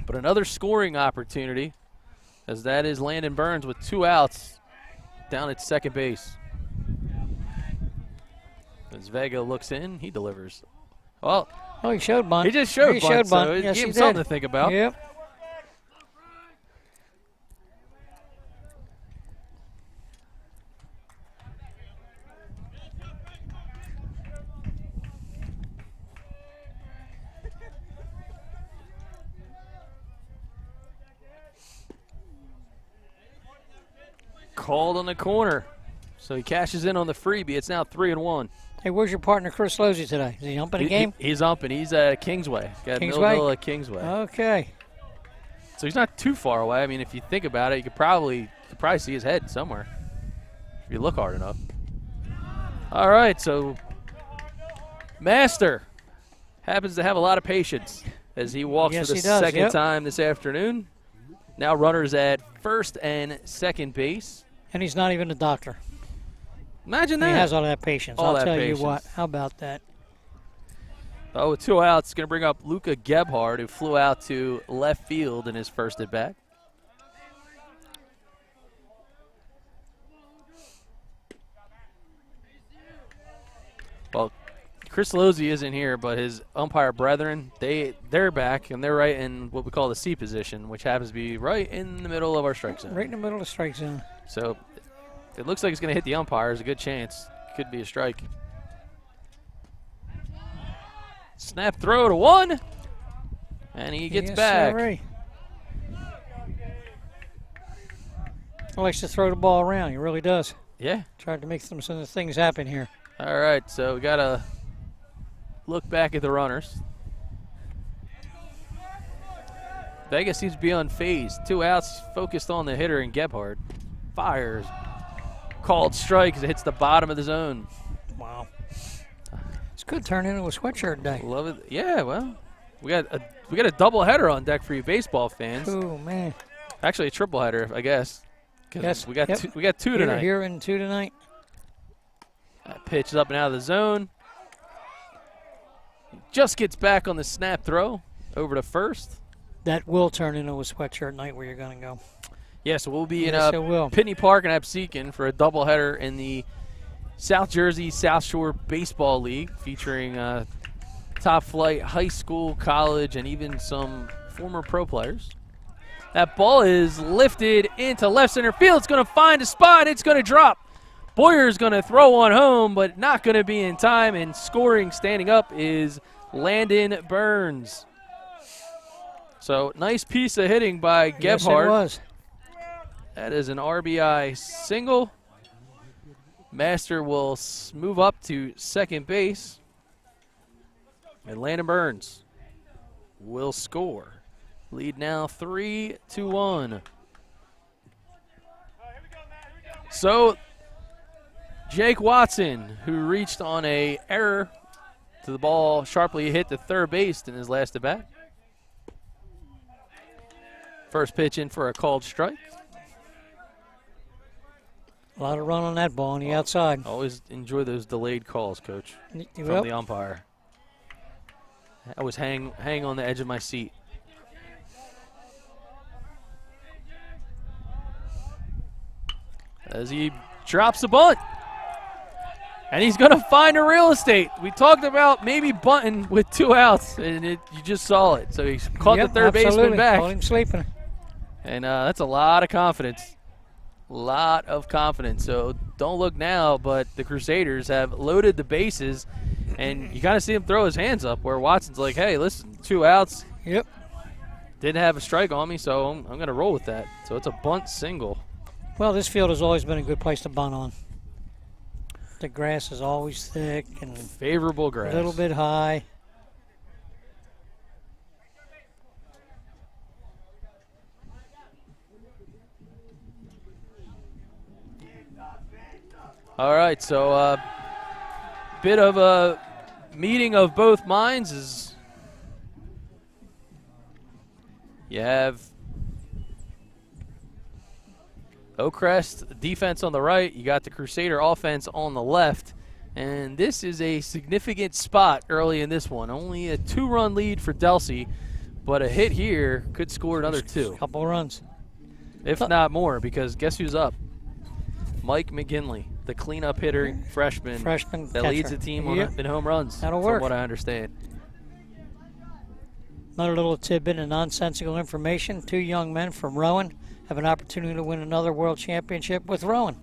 But another scoring opportunity, as that is Landon Burns with 2 outs down at second base. As Vega looks in, he delivers. Well, he showed bunt. He just showed bunt, so it yes, gave him he something did. to think about. Yep. Called on the corner. So he cashes in on the freebie. It's now 3-1. Hey, where's your partner, Chris Losey, today? Is he humping a game? He's humping. He's at Kingsway. Got Kingsway? Millville at Kingsway. Okay. So he's not too far away. I mean, if you think about it, you could probably see his head somewhere if you look hard enough. All right, so Master happens to have a lot of patience as he walks for the second time this afternoon. Now runners at first and second base. And he's not even a doctor. Imagine that. He has all that patience. I'll tell you what. How about that? Oh, with 2 outs, going to bring up Luca Gebhardt, who flew out to left field in his first at bat. Well, Chris Losey isn't here, but his umpire brethren, they're back, and they're right in what we call the C position, which happens to be right in the middle of our strike zone. Right in the middle of the strike zone. So it looks like it's going to hit the umpire. There's a good chance. Could be a strike. Snap throw to 1, and he gets back. Sorry. He likes to throw the ball around. He really does. Yeah. Tried to make some things happen here. All right, so we got to look back at the runners. Vegas seems to be unfazed. 2 outs, focused on the hitter and Gebhardt. Fires. Called strike as it hits the bottom of the zone. Wow. It's good turning into a sweatshirt day. Love it. Yeah, well, we got a double header on deck for you baseball fans. Oh, man. Actually, a triple header, I guess. Yes. We got two tonight. Here and 2 tonight. That pitch is up and out of the zone. Just gets back on the snap throw over to first. That will turn into a sweatshirt night where you're going to go. Yeah, so we'll be in Pitney Park and Absecon for a doubleheader in the South Jersey South Shore Baseball League featuring top flight high school, college, and even some former pro players. That ball is lifted into left center field. It's going to find a spot. It's going to drop. Boyer's going to throw one home, but not going to be in time. And scoring, standing up, is Landon Burns. So nice piece of hitting by Gebhardt. Yes, it was. That is an RBI single. Master will move up to second base. And Landon Burns will score. Lead now 3-1. So Jake Watson, who reached on a error to the ball, sharply hit the third base in his last at bat. First pitch in for a called strike. A lot of run on that ball on the outside. Always enjoy those delayed calls, Coach, from the umpire. I was hang on the edge of my seat. As he drops the bunt. And he's going to find a real estate. We talked about maybe bunting with 2 outs, and you just saw it. So he caught the third baseman back. Caught him sleeping. And that's a lot of confidence. Lot of confidence. So don't look now, but the Crusaders have loaded the bases, and you kind of see him throw his hands up where Watson's like, hey, listen, 2 outs. Yep. Didn't have a strike on me, so I'm going to roll with that. So it's a bunt single. Well, this field has always been a good place to bunt on. The grass is always thick and favorable grass. A little bit high. All right, so a bit of a meeting of both minds is you have Oakcrest defense on the right, you got the Crusader offense on the left, and this is a significant spot early in this one. Only a 2-run lead for Delsea, but a hit here could score another 2. Couple runs. If not more, because guess who's up? Mike McGinley, the cleanup hitter freshman that catcher. leads the team in home runs, That'll work. from what I understand. Another little tidbit of nonsensical information. 2 young men from Rowan have an opportunity to win another world championship with Rowan.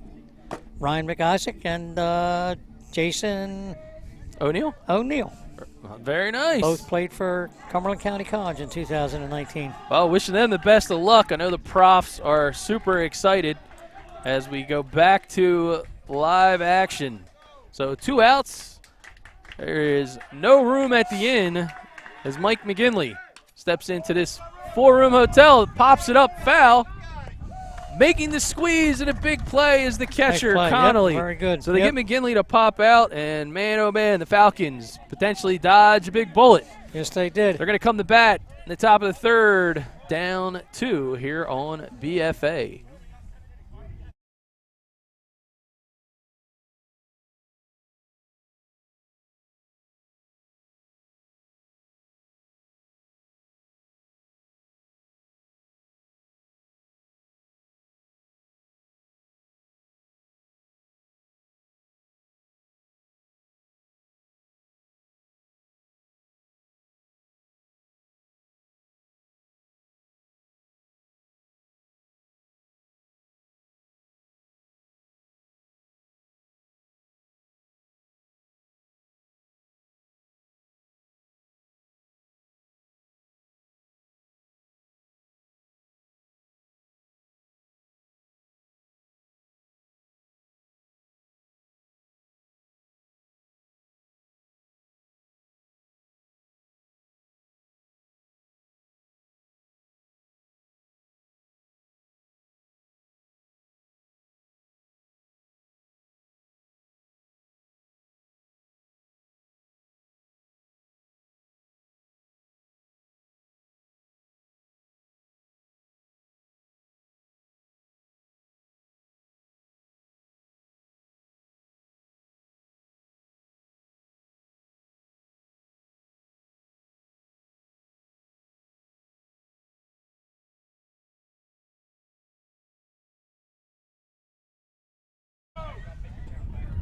Ryan McIsaac and Jason O'Neill? O'Neill. Very nice. Both played for Cumberland County College in 2019. Well, wishing them the best of luck. I know the profs are super excited as we go back to live action. So 2 outs. There is no room at the inn as Mike McGinley steps into this 4-room hotel, pops it up, foul. Making the squeeze and a big play is the catcher, Connolly. Yep, very good. So they get McGinley to pop out, and man, oh man, the Falcons potentially dodge a big bullet. Yes, they did. They're going to come to bat in the top of the 3rd, down 2 here on BFA.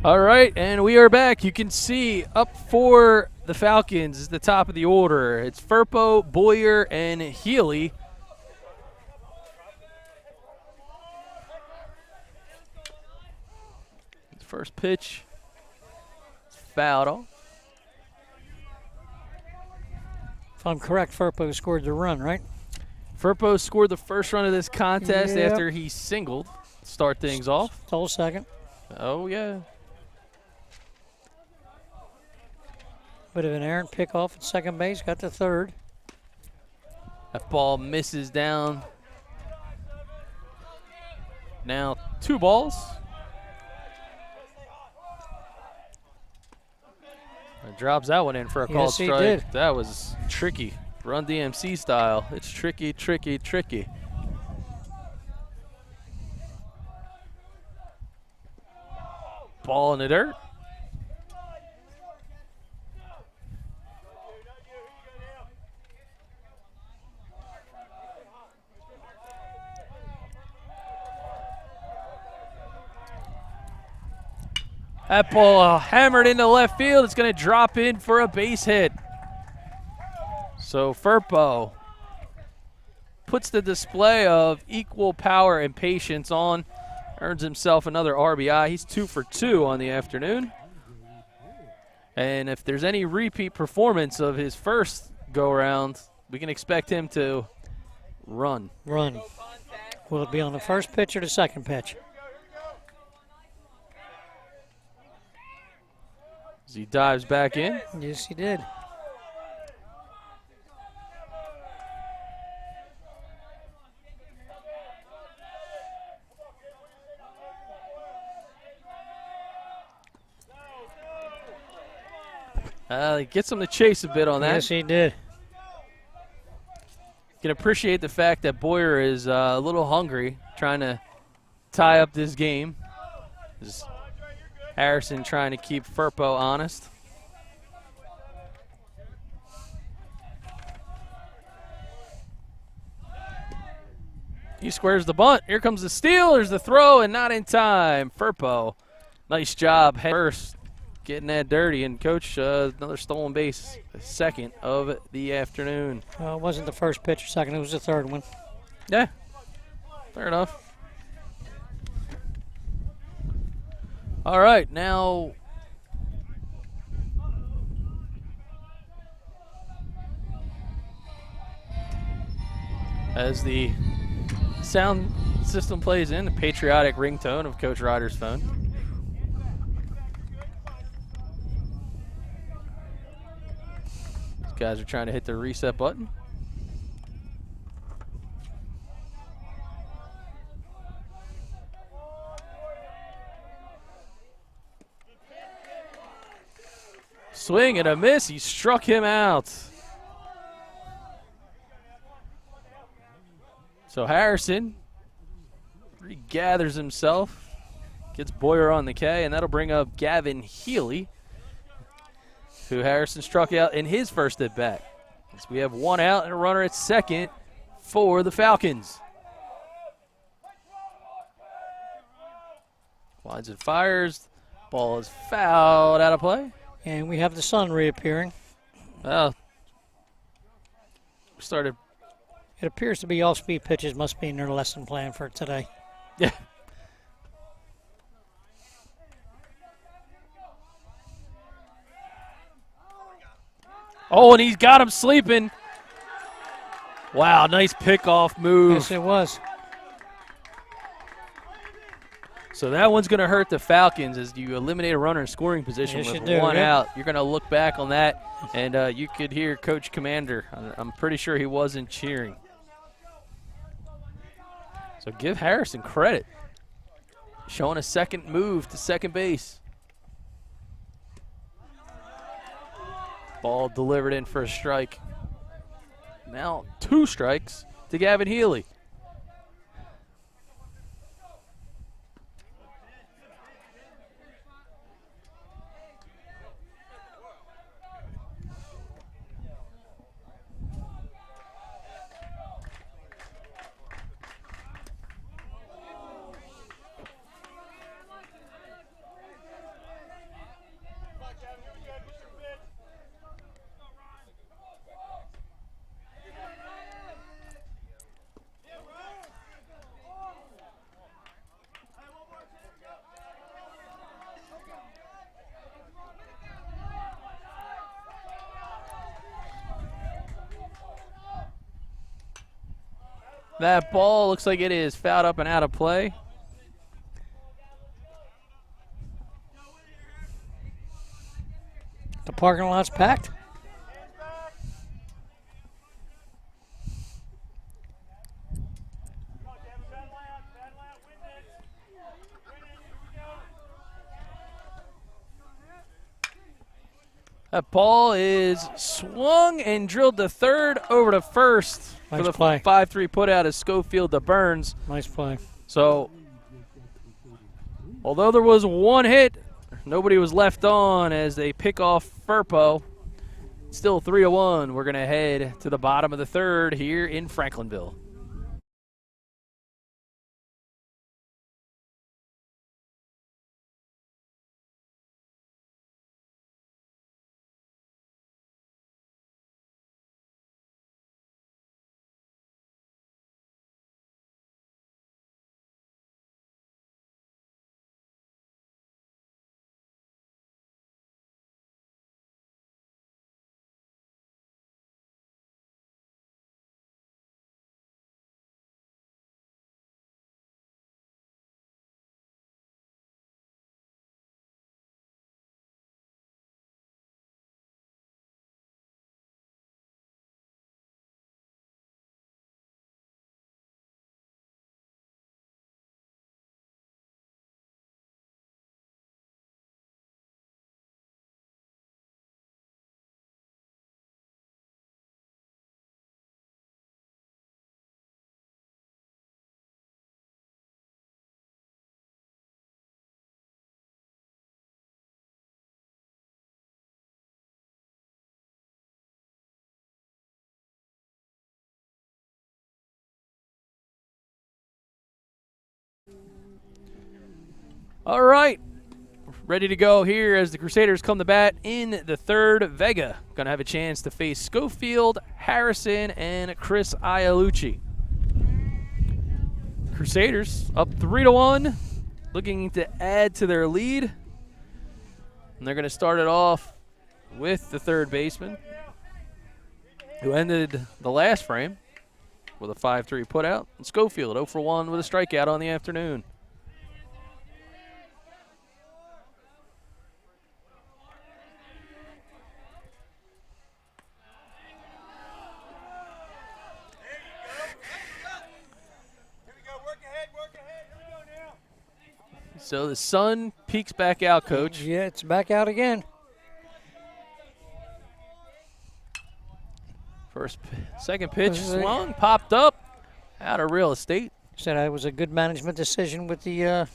All right, and we are back. You can see up for the Falcons is the top of the order. It's Firpo, Boyer, and Healy. First pitch, fouled off. If I'm correct, Firpo scored the run, right? Firpo scored the first run of this contest Yep. after he singled. Start things off. Stole second. Oh, yeah. Bit of an errant pickoff at second base. Got to third. That ball misses down. Now 2 balls. Drops that one in for a called Yes, he strike. did. That was tricky. Run DMC style. It's tricky, tricky, tricky. Ball in the dirt. That ball hammered into left field. It's going to drop in for a base hit. So Firpo puts the display of equal power and patience on. Earns himself another RBI. He's 2 for 2 on the afternoon. And if there's any repeat performance of his first go-around, we can expect him to run. Run. Will it be on the first pitch or the second pitch? As he dives back in. Yes, he did. He gets him to chase a bit on that. Yes, he did. Can appreciate the fact that Boyer is a little hungry, trying to tie up this game. This Harrison trying to keep Firpo honest. He squares the bunt. Here comes the steal. There's the throw, and not in time. Firpo, nice job head first, getting that dirty. And, Coach, another stolen base, the second of the afternoon. Well, it wasn't the first pitch or second. It was the third one. Yeah, fair enough. All right, now as the sound system plays in, the patriotic ringtone of Coach Ryder's phone. These guys are trying to hit the reset button. Swing and a miss. He struck him out. So Harrison regathers himself, gets Boyer on the K, and that'll bring up Gavin Healy, who Harrison struck out in his first at bat. So we have 1 out and a runner at second for the Falcons. Lines and fires. Ball is fouled out of play. And we have the sun reappearing. Well, started. It appears to be off-speed pitches must be in their lesson plan for today. Yeah. Oh, and he's got him sleeping. Wow, nice pickoff move. Yes, it was. So that one's going to hurt the Falcons as you eliminate a runner in scoring position Yes, with you do, 1 yep. out. You're going to look back on that, and you could hear Coach Commander. I'm pretty sure he wasn't cheering. So give Harrison credit. Showing a second move to second base. Ball delivered in for a strike. Now 2 strikes to Gavin Healy. That ball looks like it is fouled up and out of play. The parking lot's packed. That ball is swung and drilled to third over to first for the 5-3 put out of Schofield to Burns. Nice play. So, although there was one hit, nobody was left on as they pick off Furpo. Still 3-1. We're going to head to the bottom of the third here in Franklinville. All right, ready to go here as the Crusaders come to bat in the third. Vega going to have a chance to face Schofield, Harrison, and Chris Ialucci. Crusaders up 3-1, looking to add to their lead. And they're going to start it off with the third baseman, who ended the last frame with a 5-3 putout. And Schofield 0 for 1 with a strikeout on the afternoon. So the sun peeks back out, Coach. Yeah, it's back out again. Second pitch swung, popped up, out of real estate. Said it was a good management decision with the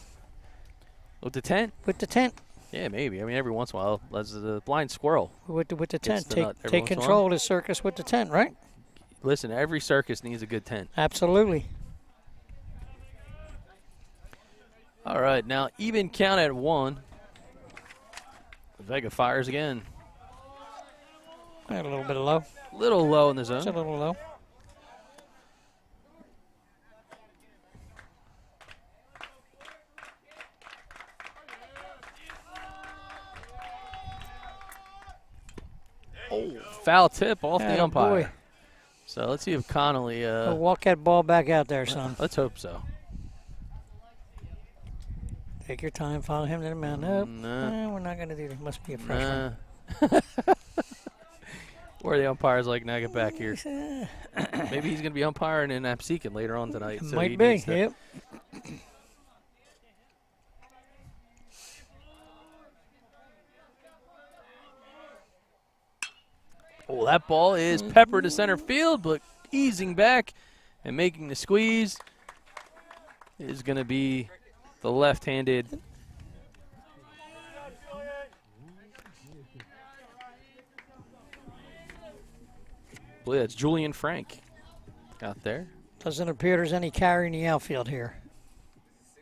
tent. With the tent. Yeah, maybe. I mean, every once in a while, as a blind squirrel. With the tent, take control of the circus with the tent, right? Listen, every circus needs a good tent. Absolutely. All right, now even count at 1. Vega fires again. A little bit low. A little low in the zone. It's a little low. Oh, foul tip off the umpire. Boy. So let's see if Connolly. Walk that ball back out there, son. Let's hope so. Take your time, follow him to the mound. Nope. Nah. We're not going to do that. Must be a freshman. Or the umpire's like, now get back here. Maybe he's going to be umpiring in Absecon later on tonight. So Might be, yep. Oh, that ball is peppered to center field, but easing back and making the squeeze is going to be the left-handed. I believe that's Julian Frank out there. Doesn't appear there's any carry in the outfield here.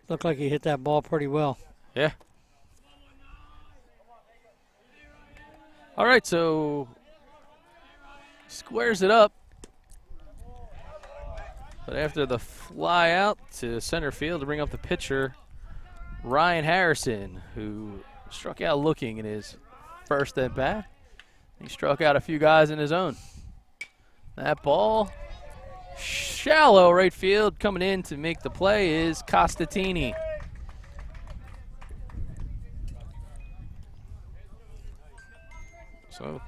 Looked like he hit that ball pretty well. Yeah. All right, so squares it up. But after the fly out to center field to bring up the pitcher, Ryan Harrison, who struck out looking in his first at bat. He struck out a few guys in his own. That ball Shallow right field. Coming in to make the play is Costatini. So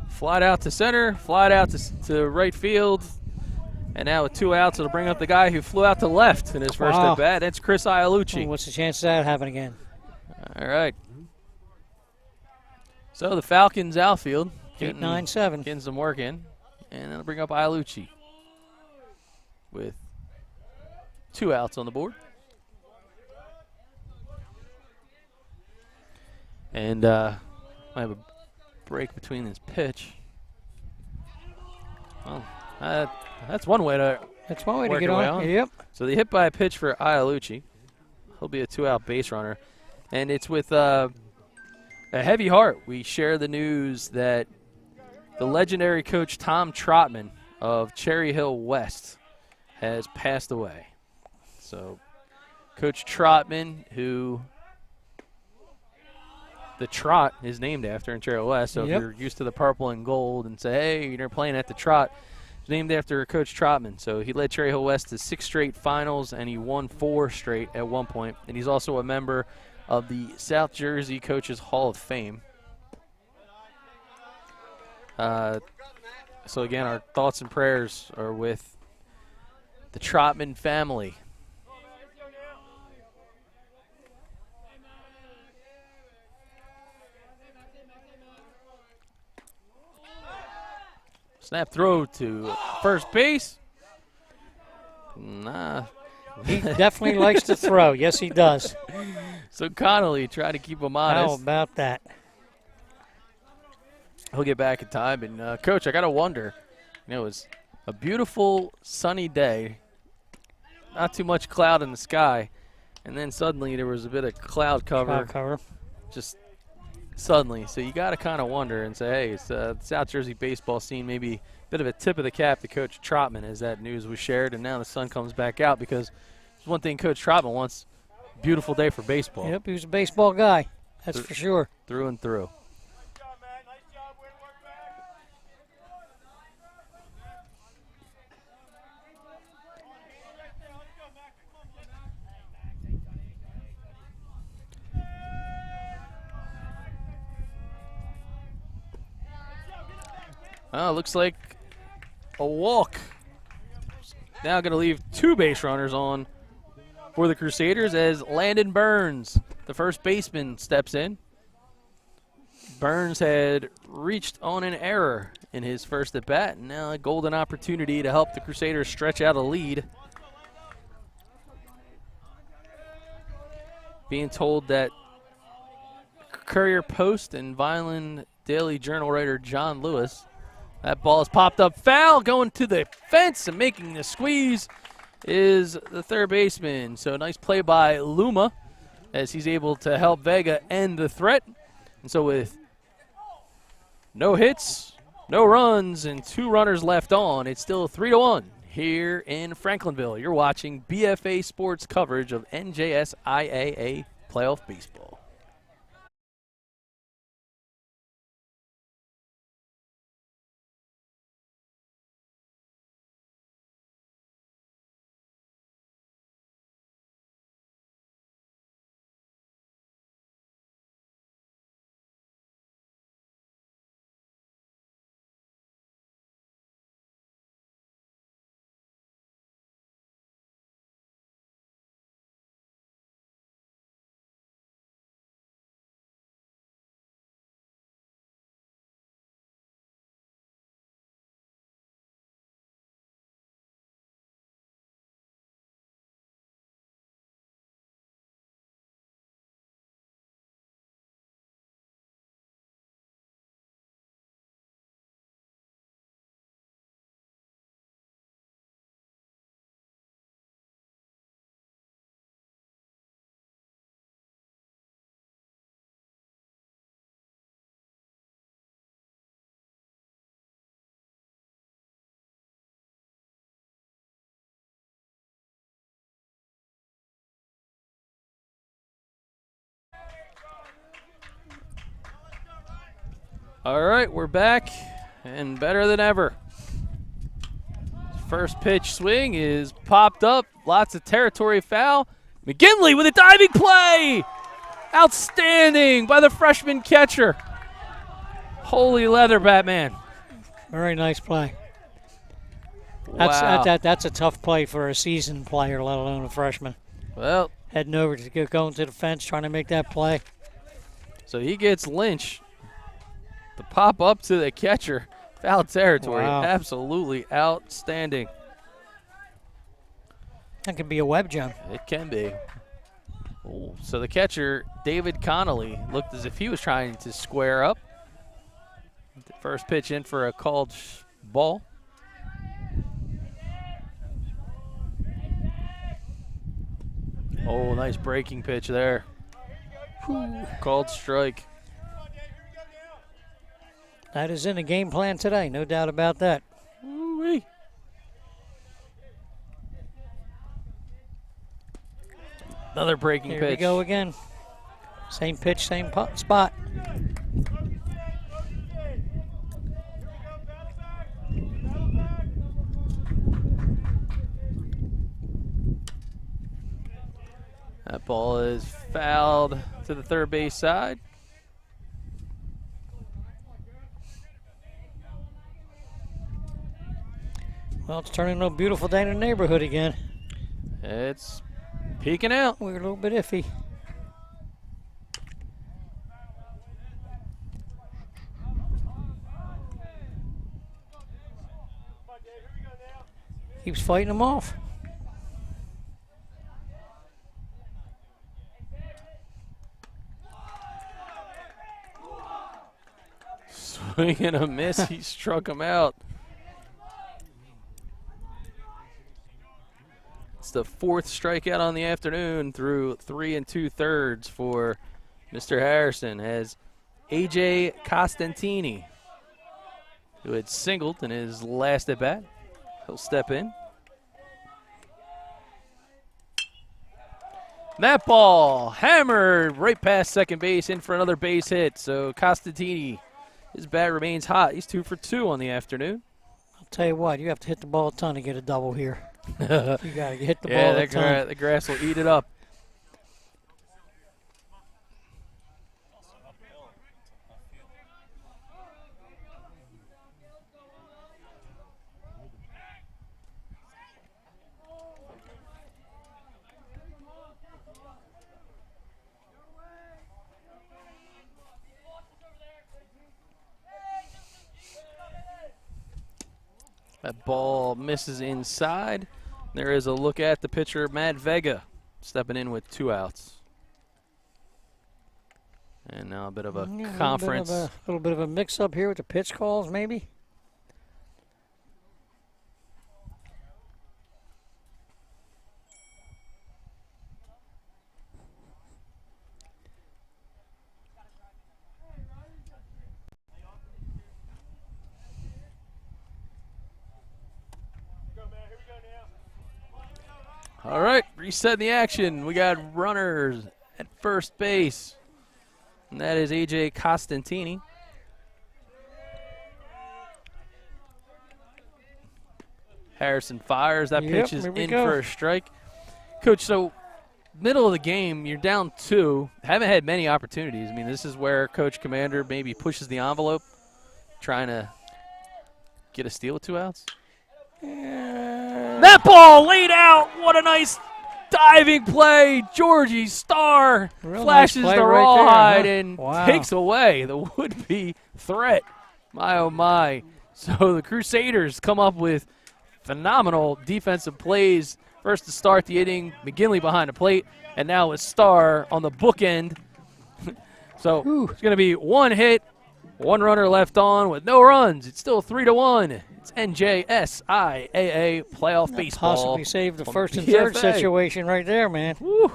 flied out to center, flied out to right field, and now with 2 outs, it'll bring up the guy who flew out to left in his first at bat. That's Chris Ialucci. What's the chance of that happening again? All right. So the Falcons outfield 8-9-7. getting some work in, and it'll bring up Ialucci with 2 outs on the board. And I have a break between this pitch. Well, that's one way to get on. Yep. So the hit by a pitch for Ialucci. He'll be a 2-out base runner. And it's with a heavy heart. We share the news that the legendary coach Tom Trotman of Cherry Hill West has passed away. So Coach Trotman, who the Trot is named after in Cherry Hill West. So if you're used to the purple and gold and say, hey, you're playing at the Trot, it's named after Coach Trotman. So he led Cherry Hill West to 6 straight finals, and he won 4 straight at one point. And he's also a member of the South Jersey Coaches Hall of Fame. So again, our thoughts and prayers are with the Trotman family. Snap throw to first base. Nah. He definitely likes to throw. Yes, he does. So Connolly tried to keep him honest. How about that? He'll get back in time. And, Coach, I got to wonder, it was a beautiful sunny day, not too much cloud in the sky, and then suddenly there was a bit of cloud cover. Just suddenly. So you got to kind of wonder and say, hey, it's the South Jersey baseball scene, maybe a bit of a tip of the cap to Coach Trotman as that news was shared, and now the sun comes back out because there's one thing Coach Trotman wants, beautiful day for baseball. Yep, he was a baseball guy. That's for sure. Through and through. Looks like a walk. Now going to leave 2 base runners on for the Crusaders as Landon Burns, the first baseman, steps in. Burns had reached on an error in his first at bat, and now a golden opportunity to help the Crusaders stretch out a lead. Being told that Courier Post and Vineland Daily Journal writer John Lewis, that ball is popped up foul, going to the fence and making the squeeze is the third baseman. So nice play by Luma as he's able to help Vega end the threat. And so with no hits, no runs, and 2 runners left on, it's still 3-1 here in Franklinville. You're watching BFA Sports coverage of NJSIAA playoff baseball. All right, we're back and better than ever. first pitch swing is popped up. Lots of territory foul. McGinley with a diving play. Outstanding by the freshman catcher. Holy leather, Batman. Very nice play. Wow. That's a tough play for a seasoned player, let alone a freshman. Well, Heading over to going to the fence, trying to make that play. so he gets Lynch to pop up to the catcher. Foul territory. Wow. Absolutely outstanding. That could be a web gem. It can be. Ooh, so the catcher, David Connolly, looked as if he was trying to square up. The first pitch in for a called ball. Oh, nice breaking pitch there. Called strike. That is in the game plan today, no doubt about that. Ooh-wee. Another breaking Here pitch. we go again. Same pitch, same spot. That ball is fouled to the third base side. Well, it's turning into a beautiful day in the neighborhood again. It's peeking out. We're a little bit iffy. Keeps fighting them off. Swing and a miss. He struck him out. It's the fourth strikeout on the afternoon through 3 2/3 for Mr. Harrison as A.J. Costantini, who had singled in his last at bat, he'll step in. That ball hammered right past second base, in for another base hit. So Costantini, his bat remains hot. He's 2 for 2 on the afternoon. I'll tell you what, you have to hit the ball a ton to get a double here. You got to hit the Yeah, ball a ton. Yeah, the grass will eat it up. That ball misses inside. There is a look at the pitcher, Matt Vega, stepping in with 2 outs. And now a bit of a conference. A little bit of a mix-up here with the pitch calls, maybe. All right, resetting the action. We got runners at first base, and that is A.J. Costantini. Harrison fires. That pitch is in for a strike. Coach, so middle of the game, you're down 2. Haven't had many opportunities. I mean, this is where Coach Commander maybe pushes the envelope, trying to get a steal with 2 outs. That ball laid out. What a nice diving play. Georgie Starr flashes nice the right rawhide there, and Wow. takes away the would-be threat. My, oh, my. So the Crusaders come up with phenomenal defensive plays. First to start the inning, McGinley behind the plate, and now with Starr on the bookend. So it's going to be 1 hit, 1 runner left on with no runs. It's still 3-1. It's NJSIAA playoff baseball. Possibly saved the on first and third PFA. situation right there, man. Woo.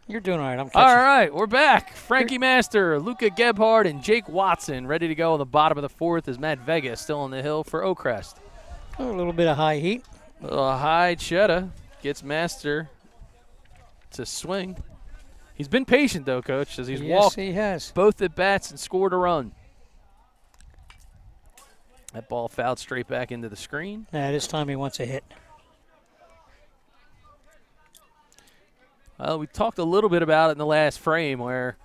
You're doing all right. I'm catching. All right, we're back. Frankie Master, Luca Gebhardt, and Jake Watson ready to go on the bottom of the fourth as Matt Vega still on the hill for Oakcrest. A little bit of high heat. High Chetta gets Master to swing. He's been patient, though, Coach, as he's walked he has. both at bats and scored a run. That ball fouled straight back into the screen. Yeah, this time he wants a hit. Well, we talked a little bit about it in the last frame where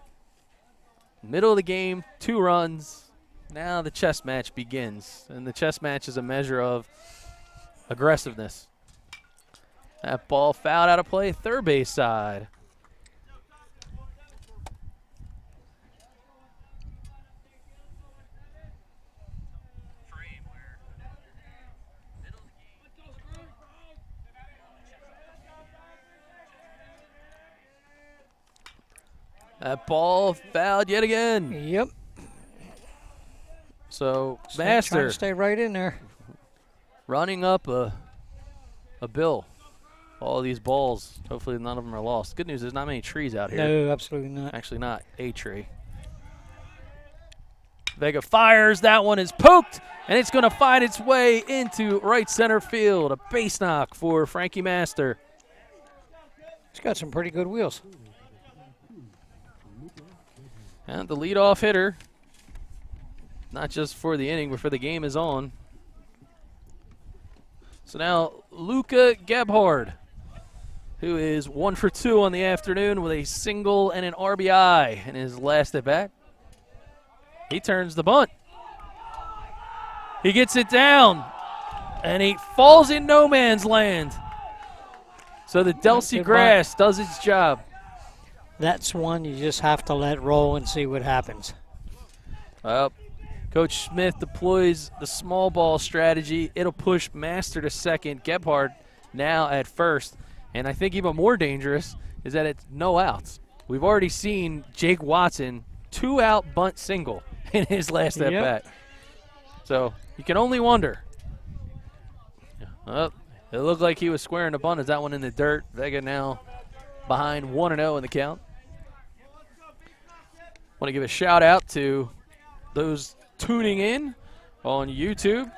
middle of the game, 2 runs. Now the chess match begins, and the chess match is a measure of aggressiveness. That ball fouled out of play, third base side. That ball fouled yet again. Yep. So Trying Master to stay right in there. running up a bill. All these balls, hopefully none of them are lost. Good news, there's not many trees out here. No, absolutely not. Actually not a tree. Vega fires. That one is poked, and it's going to find its way into right center field. A base knock for Frankie Master. He's got some pretty good wheels. And the leadoff hitter, not just for the inning, but for the game, is on. So now Luca Gebhardt, who is 1 for 2 on the afternoon with a single and an RBI in his last at bat. He turns the bunt. He gets it down, and he falls in no man's land. So the Delsea grass does its job. That's one you just have to let roll and see what happens. Well, Coach Smith deploys the small ball strategy. It'll push Master to second. Gebhardt now at first. And I think even more dangerous is that it's no outs. We've already seen Jake Watson 2-out bunt single in his last at bat. So you can only wonder. Oh, it looked like he was squaring the bunt as that one in the dirt. Vega now behind 1-0 in the count. Want to give a shout out to those tuning in on YouTube.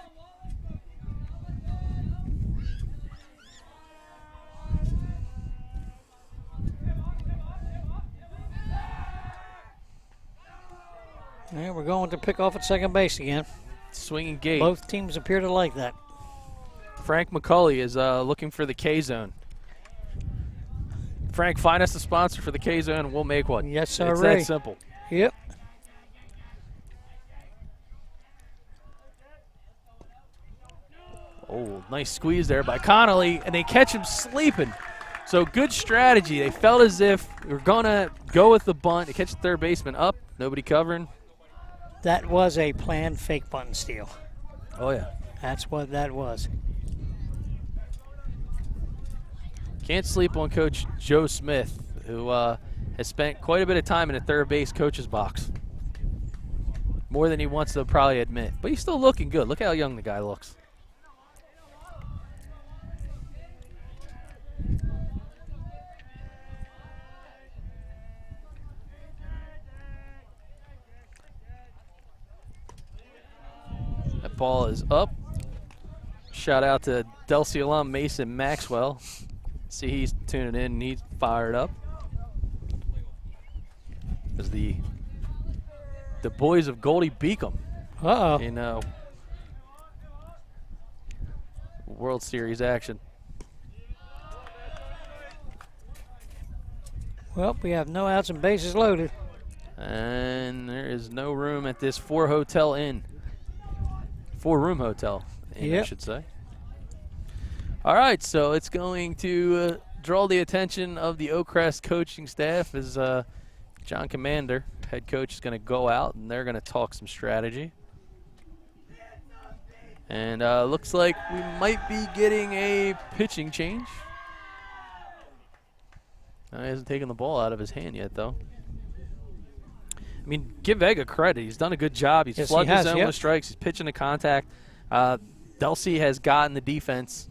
Yeah, we're going to pick off at second base again. Swinging gate. Both teams appear to like that. Frank McCulley is looking for the K-Zone. Frank, find us a sponsor for the K-Zone and we'll make one. Yes, sir. It's that simple. Yep. Oh, nice squeeze there by Connolly, and they catch him sleeping. So good strategy. They felt as if they were going to go with the bunt. They catch the third baseman up. Nobody covering. That was a planned fake bunt and steal. Oh, yeah. That's what that was. Can't sleep on Coach Joe Smith, who has spent quite a bit of time in the third base coach's box. More than he wants to probably admit. But he's still looking good. Look how young the guy looks. That ball is up. Shout out to Delsea alum Mason Maxwell. See, he's tuning in and he's fired up. As the boys of Goldie Beacom in World Series action. Well, we have no outs and bases loaded. And there is no room at this four-room hotel inn, I should say. All right, so it's going to draw the attention of the Oakcrest coaching staff as John Commander, head coach, is going to go out, and they're going to talk some strategy. And looks like we might be getting a pitching change. He hasn't taken the ball out of his hand yet, though. I mean, give Vega credit. He's done a good job. He's flooded the zone with strikes. He's pitching to contact. Delsea has gotten the defense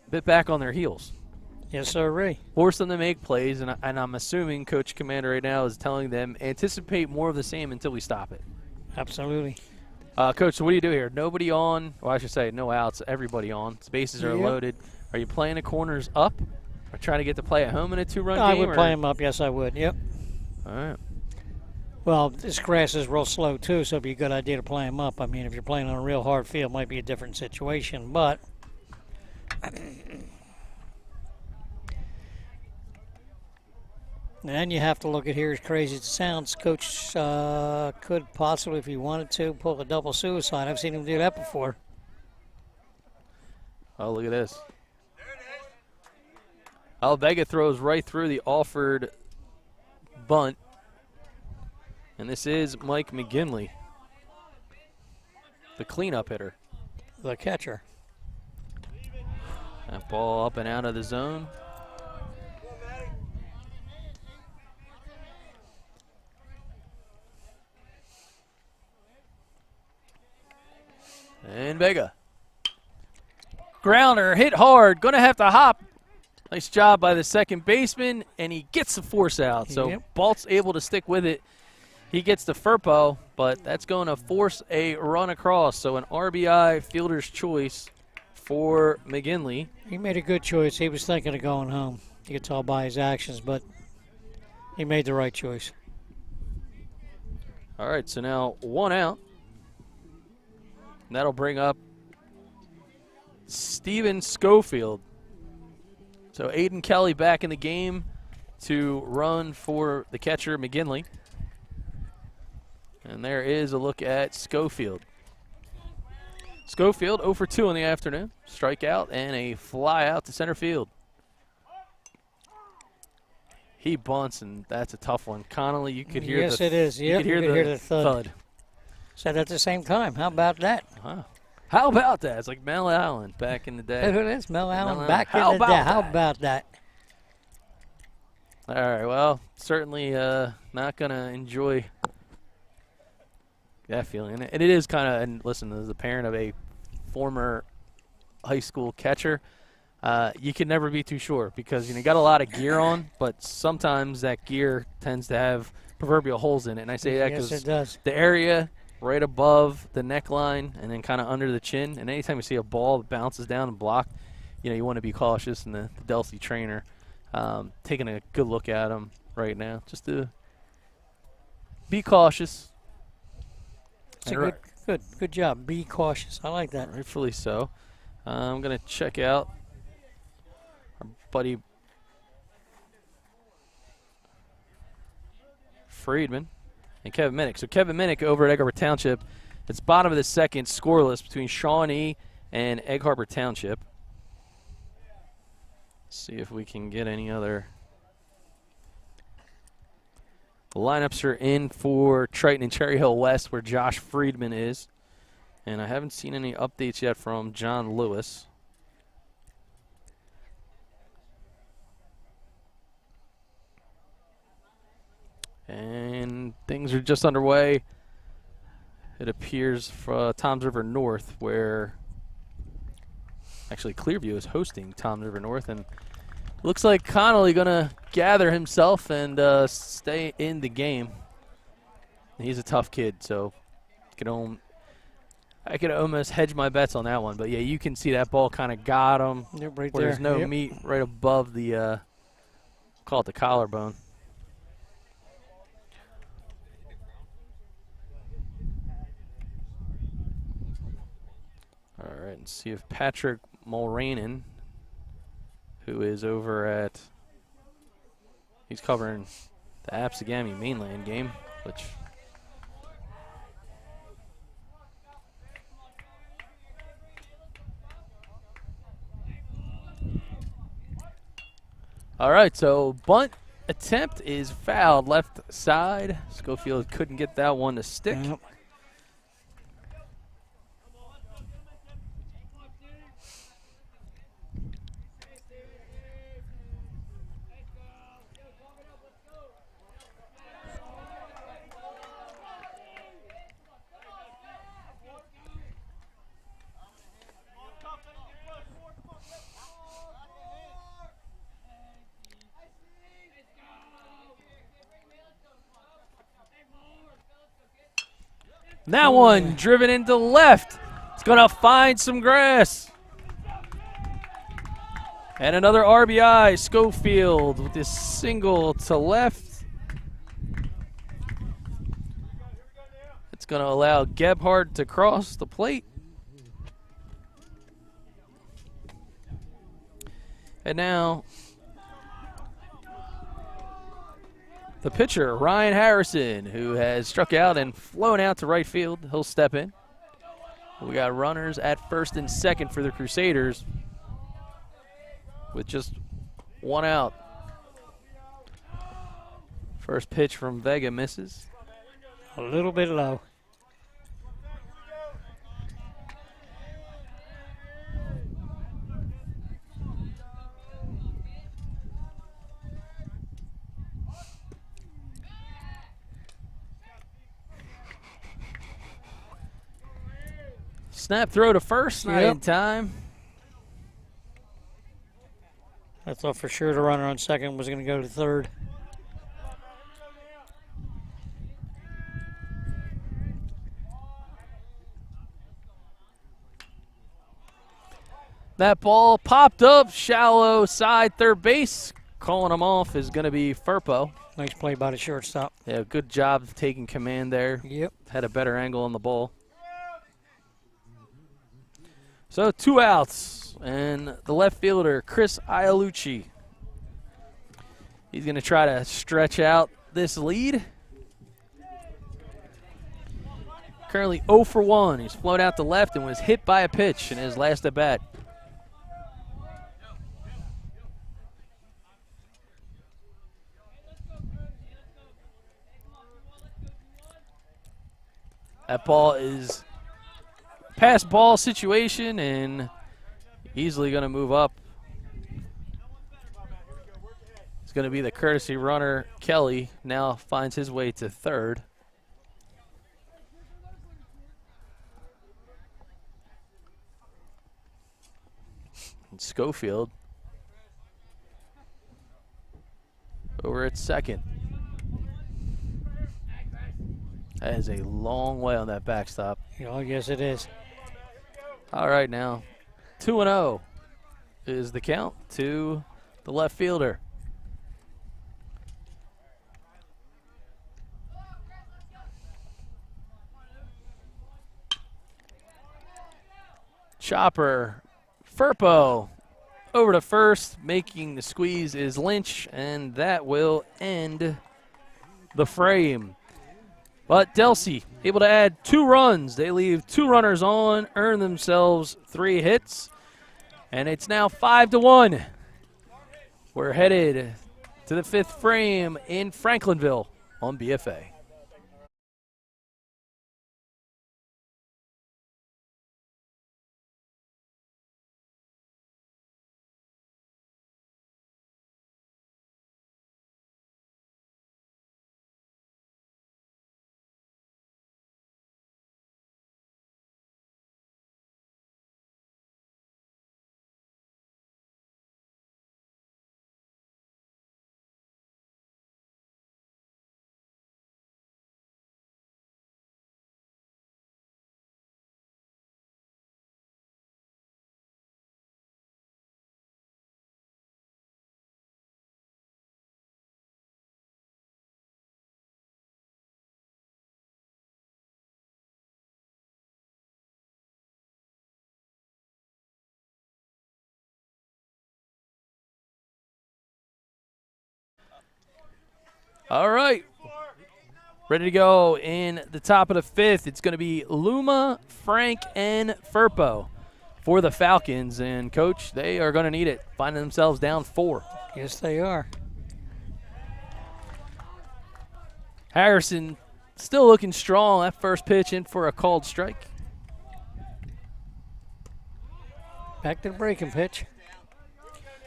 a bit back on their heels. Yes, sir. Force them to make plays, and I'm assuming Coach Commander right now is telling them anticipate more of the same until we stop it. Absolutely. Coach, so what do you do here? Nobody on, well, I should say no outs, everybody on. Bases are loaded. Are you playing the corners up or trying to get to play at home in a 2-run game? I would play them up. Yes, I would. Yep. All right. Well, this grass is real slow, too, so it'd be a good idea to play them up. I mean, if you're playing on a real hard field, it might be a different situation, but and you have to look at here, as crazy as it sounds, Coach could possibly, if he wanted to, pull a double suicide. I've seen him do that before. Oh, look at this. Oh, Vega throws right through the offered bunt. And this is Mike McGinley, the cleanup hitter. The catcher. That ball up and out of the zone. And Vega. Grounder, hit hard, going to have to hop. Nice job by the second baseman, and he gets the force out. So Balt's able to stick with it. He gets the Furpo, but that's going to force a run across. So an RBI fielder's choice for McGinley. He made a good choice. He was thinking of going home. You could tell by his actions, but he made the right choice. All right, so now 1 out. And that'll bring up Steven Schofield. So Aiden Kelly back in the game to run for the catcher, McGinley. And there is a look at Schofield. Schofield 0 for 2 in the afternoon. Strikeout and a fly out to center field. He bunts, and that's a tough one. Connolly, you could hear yes, it is. You could hear the thud. Said at the same time. How about that? Wow. How about that? It's like Mel Allen back in the day. It is Mel Allen back in the day. How about that? All right, well, certainly not going to enjoy that feeling. And it is kind of, and listen, as a parent of a former high school catcher, you can never be too sure because you got a lot of gear on, but sometimes that gear tends to have proverbial holes in it. And I say that because the area right above the neckline and then kind of under the chin, and anytime you see a ball that bounces down and blocked, you want to be cautious. And the Delsea trainer taking a good look at him right now just to be cautious. It's a good job. Be cautious. I like that. Rightfully so. I'm going to check out our buddy Friedman and Kevin Minnick. So Kevin Minnick over at Egg Harbor Township. It's bottom of the second, scoreless between Shawnee and Egg Harbor Township. See if we can get any other. The lineups are in for Triton and Cherry Hill West, where Josh Friedman is. And I haven't seen any updates yet from John Lewis. And things are just underway. It appears for Toms River North, where actually Clearview is hosting Toms River North. And looks like Connolly going to gather himself and stay in the game. He's a tough kid, so I could almost hedge my bets on that one. But, yeah, you can see that ball kind of got him. Yep, right where there. There's no meat right above the, call it the collarbone. All right, and see if Patrick Mulranen, who is over at, he's covering the Absegami mainland game, which all right, so bunt attempt is fouled left side. Schofield couldn't get that one to stick. Yep. Now one driven into left. It's going to find some grass. And another RBI, Schofield with this single to left. It's going to allow Gebhardt to cross the plate. And now the pitcher, Ryan Harrison, who has struck out and flown out to right field. He'll step in. We got runners at first and second for the Crusaders with just one out. First pitch from Vega misses. A little bit low. Snap throw to first, not in time. I thought for sure the runner on second was going to go to third. That ball popped up, shallow side third base. Calling him off is going to be Firpo. Nice play by the shortstop. Yeah, good job of taking command there. Yep. Had a better angle on the ball. So 2 outs, and the left fielder, Chris Ialucci. He's going to try to stretch out this lead. Currently 0 for 1. He's flown out to left and was hit by a pitch in his last at bat. That ball is pass ball situation and easily going to move up. It's going to be the courtesy runner, Kelly, now finds his way to third. And Schofield over at second. That is a long way on that backstop. Oh, yes, it is. All right, now 2-0 is the count to the left fielder. Chopper, Firpo over to first, making the squeeze is Lynch, and that will end the frame. But Delsea able to add 2 runs. They leave 2 runners on, earn themselves 3 hits, and it's now 5-1. We're headed to the 5th frame in Franklinville on BFA. All right, ready to go in the top of the 5th. It's going to be Luma, Frank, and Firpo for the Falcons. And, Coach, they are going to need it, finding themselves down 4. Yes, they are. Harrison still looking strong. That first pitch in for a called strike. Back to the breaking pitch.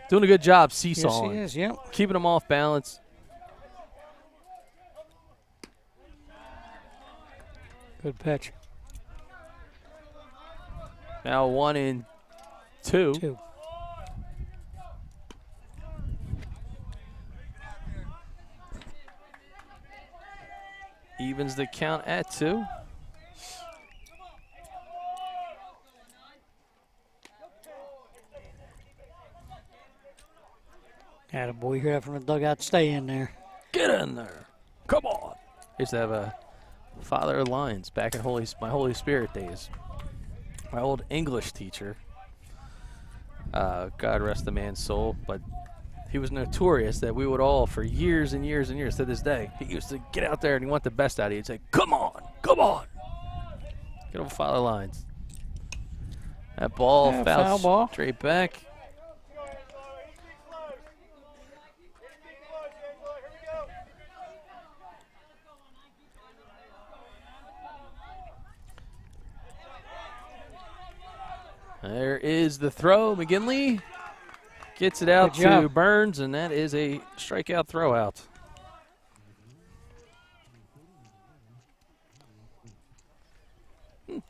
Doing a good job seesawing. Yes, he is, yep. Keeping them off balance. Good pitch. Now 1-2. 2. Evens the count at 2. boy, you hear that from the dugout. Stay in there. Get in there. Come on. I used to have a Father of Lions back in my Holy Spirit days. My old English teacher, God rest the man's soul, but he was notorious that we would all, for years and years and years to this day, he used to get out there and he want the best out of you. He'd say, come on, come on. Get over Father Lions. That ball, foul ball. Straight back. There is the throw. McGinley gets it out to Burns, and that is a strikeout throw out.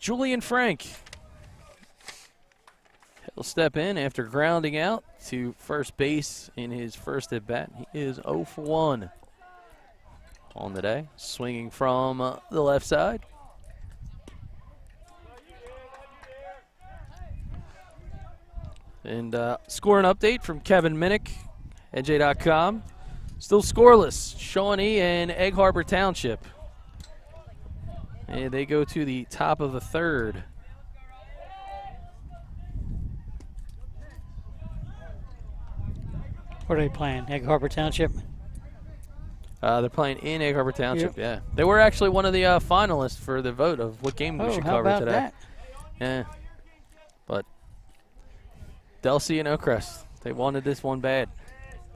Julian Frank. He'll step in after grounding out to first base in his first at bat. He is 0 for 1 on the day, swinging from the left side. And scoring update from Kevin Minnick, NJ.com. Still scoreless, Shawnee and Egg Harbor Township. And they go to the top of the third. Where are they playing? Egg Harbor Township? They're playing in Egg Harbor Township, yeah. They were actually one of the finalists for the vote of what game we should cover how about today. That? Yeah. But Delsea and Oakcrest, they wanted this one bad.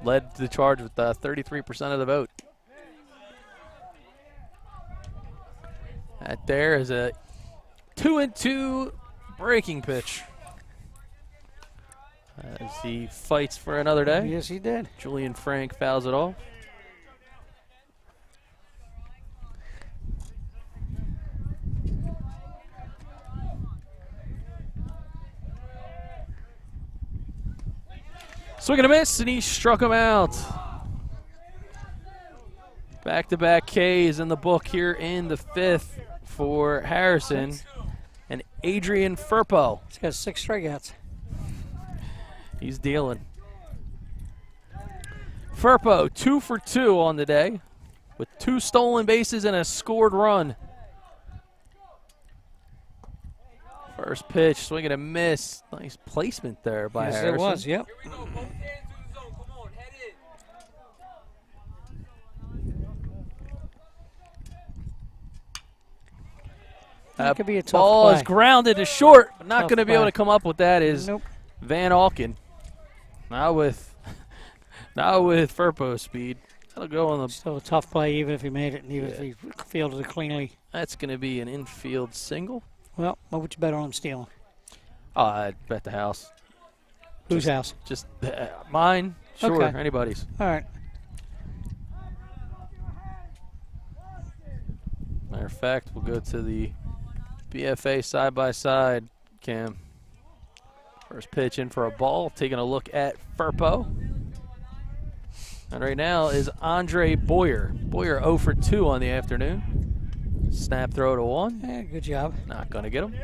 Led the charge with 33% of the vote. That there is a 2-2 breaking pitch. As he fights for another day. Yes, he did. Julian Frank fouls it off. Swing and a miss, and he struck him out. Back-to-back Ks in the book here in the fifth for Harrison and Adrian Furpo. He's got 6 strikeouts. He's dealing. Furpo, 2 for 2 on the day with 2 stolen bases and a scored run. First pitch, swing and a miss. Nice placement there by Harrison. Yes, it was, yep. That could be a tough ball play. Is grounded to short, but not Tough going to be able to come up with that is Van Alken. Not with Furpo's speed. That'll go on the. Still a tough play, even if he made it, and even if he fielded it cleanly. That's going to be an infield single. Well, what would you bet on him stealing? Oh, I'd bet the house. Whose house? Just mine. Sure, Okay. anybody's. All right. Matter of fact, we'll go to the BFA side-by-side cam. First pitch in for a ball, taking a look at Furpo. And right now is Andre Boyer. Boyer 0 for 2 on the afternoon. Snap throw to 1. Yeah, good job. Not going to get him.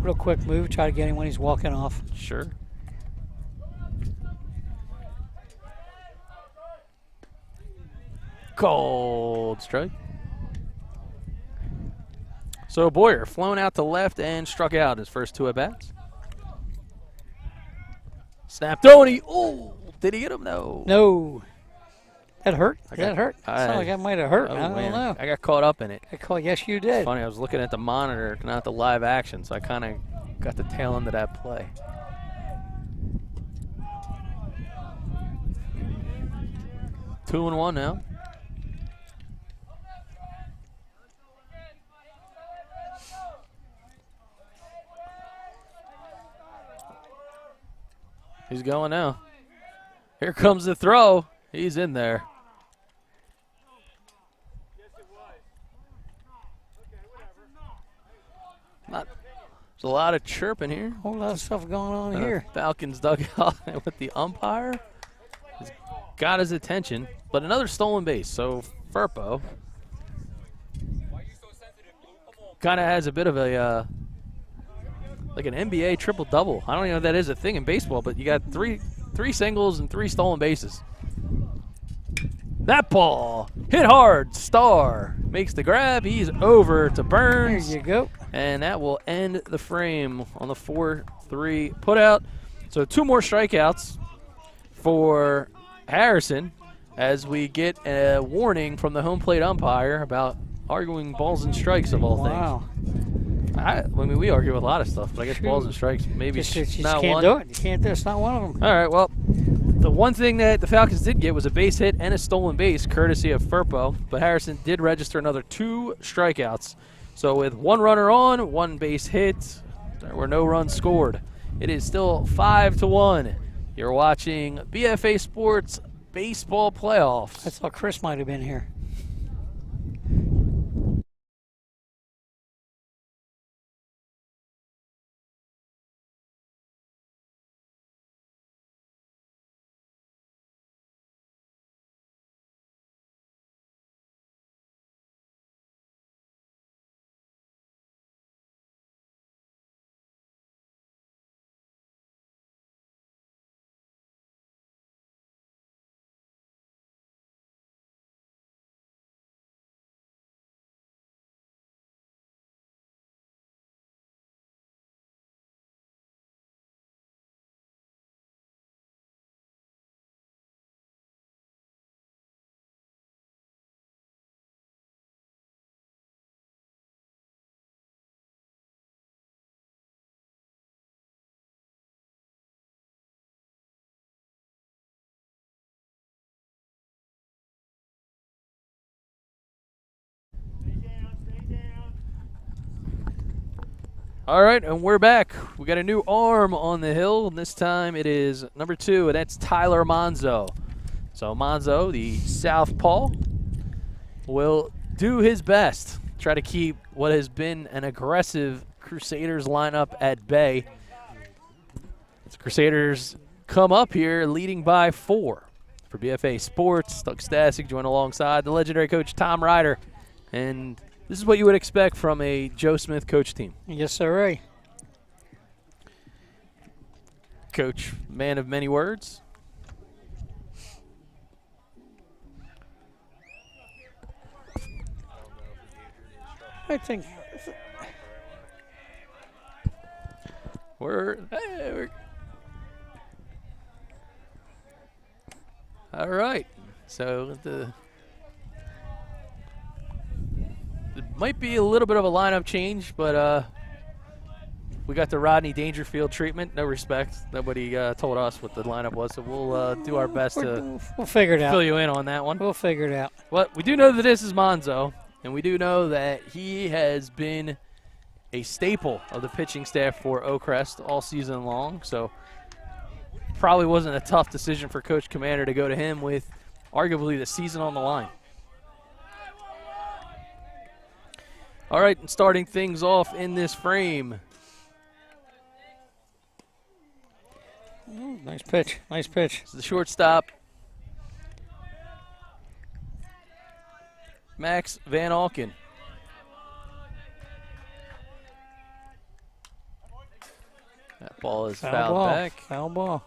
Real quick move. Try to get him when he's walking off. Sure. Cold strike. So Boyer flown out to left and struck out his first 2 at-bats. Snap Tourney. Oh, did he get him? No. No. That hurt? That hurt? Sounded like that might have hurt. Oh, I don't know. I got caught up in it. Yes, you did. It's funny, I was looking at the monitor, not the live action, so I kind of got the tail end of that play. Two and one now. He's going now. Here comes the throw. He's in there. There's a lot of chirping here. A whole lot of stuff going on here. Falcons dugout with the umpire. He's got his attention, but another stolen base. So Furpo kind of has a bit of a like an NBA triple-double. I don't even know if that is a thing in baseball, but you got 3 singles and 3 stolen bases. That ball hit hard. Star makes the grab. He's over to Burns. There you go. And that will end the frame on the 4-3 putout. So 2 more strikeouts for Harrison as we get a warning from the home plate umpire about arguing balls and strikes of all things. Wow. I mean, we argue with a lot of stuff, but I guess balls and strikes maybe Just not can't one. do it. You can't do it. It's not one of them. All right, well, the one thing that the Falcons did get was a base hit and a stolen base, courtesy of Firpo, but Harrison did register another 2 strikeouts. So with 1 runner on, 1 base hit, there were no runs scored. It is still 5-1. You're watching BFA Sports Baseball Playoffs. I thought Chris might have been here. All right, and we're back. We got a new arm on the hill, and this time it is number 2, and that's Tyler Monzo. So Monzo, the southpaw, will do his best, try to keep what has been an aggressive Crusaders lineup at bay. The Crusaders come up here leading by 4. For BFA Sports, Doug Stasek joined alongside the legendary coach Tom Ryder, and this is what you would expect from a Joe Smith coach team. Yes, sir. Coach, man of many words. I think we're all right. So it might be a little bit of a lineup change, but we got the Rodney Dangerfield treatment. No respect. Nobody told us what the lineup was, so we'll do our best to we'll figure it out. Fill you in on that one. We'll figure it out. Well, we do know that this is Monzo, and we do know that he has been a staple of the pitching staff for Oakcrest all season long, so probably wasn't a tough decision for Coach Commander to go to him with arguably the season on the line. All right, and starting things off in this frame. Ooh, nice pitch. Nice pitch. It's the shortstop, Max Van Alken. That ball is fouled back. Foul ball.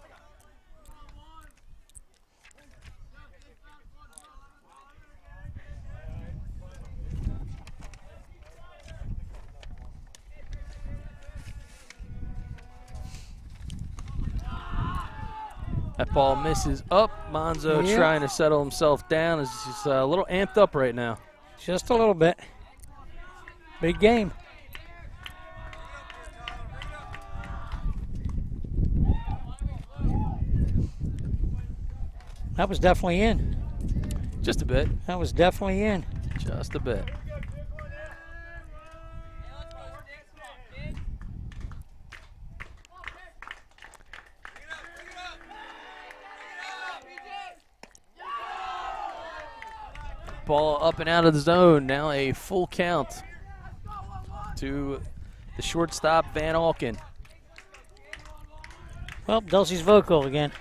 That ball misses up. Monzo trying to settle himself down. He's a little amped up right now. Just a little bit. Big game. That was definitely in. Just a bit. That was definitely in. Just a bit. Ball up and out of the zone. Now a full count to the shortstop, Van Alken. Well, Delsea's vocal again.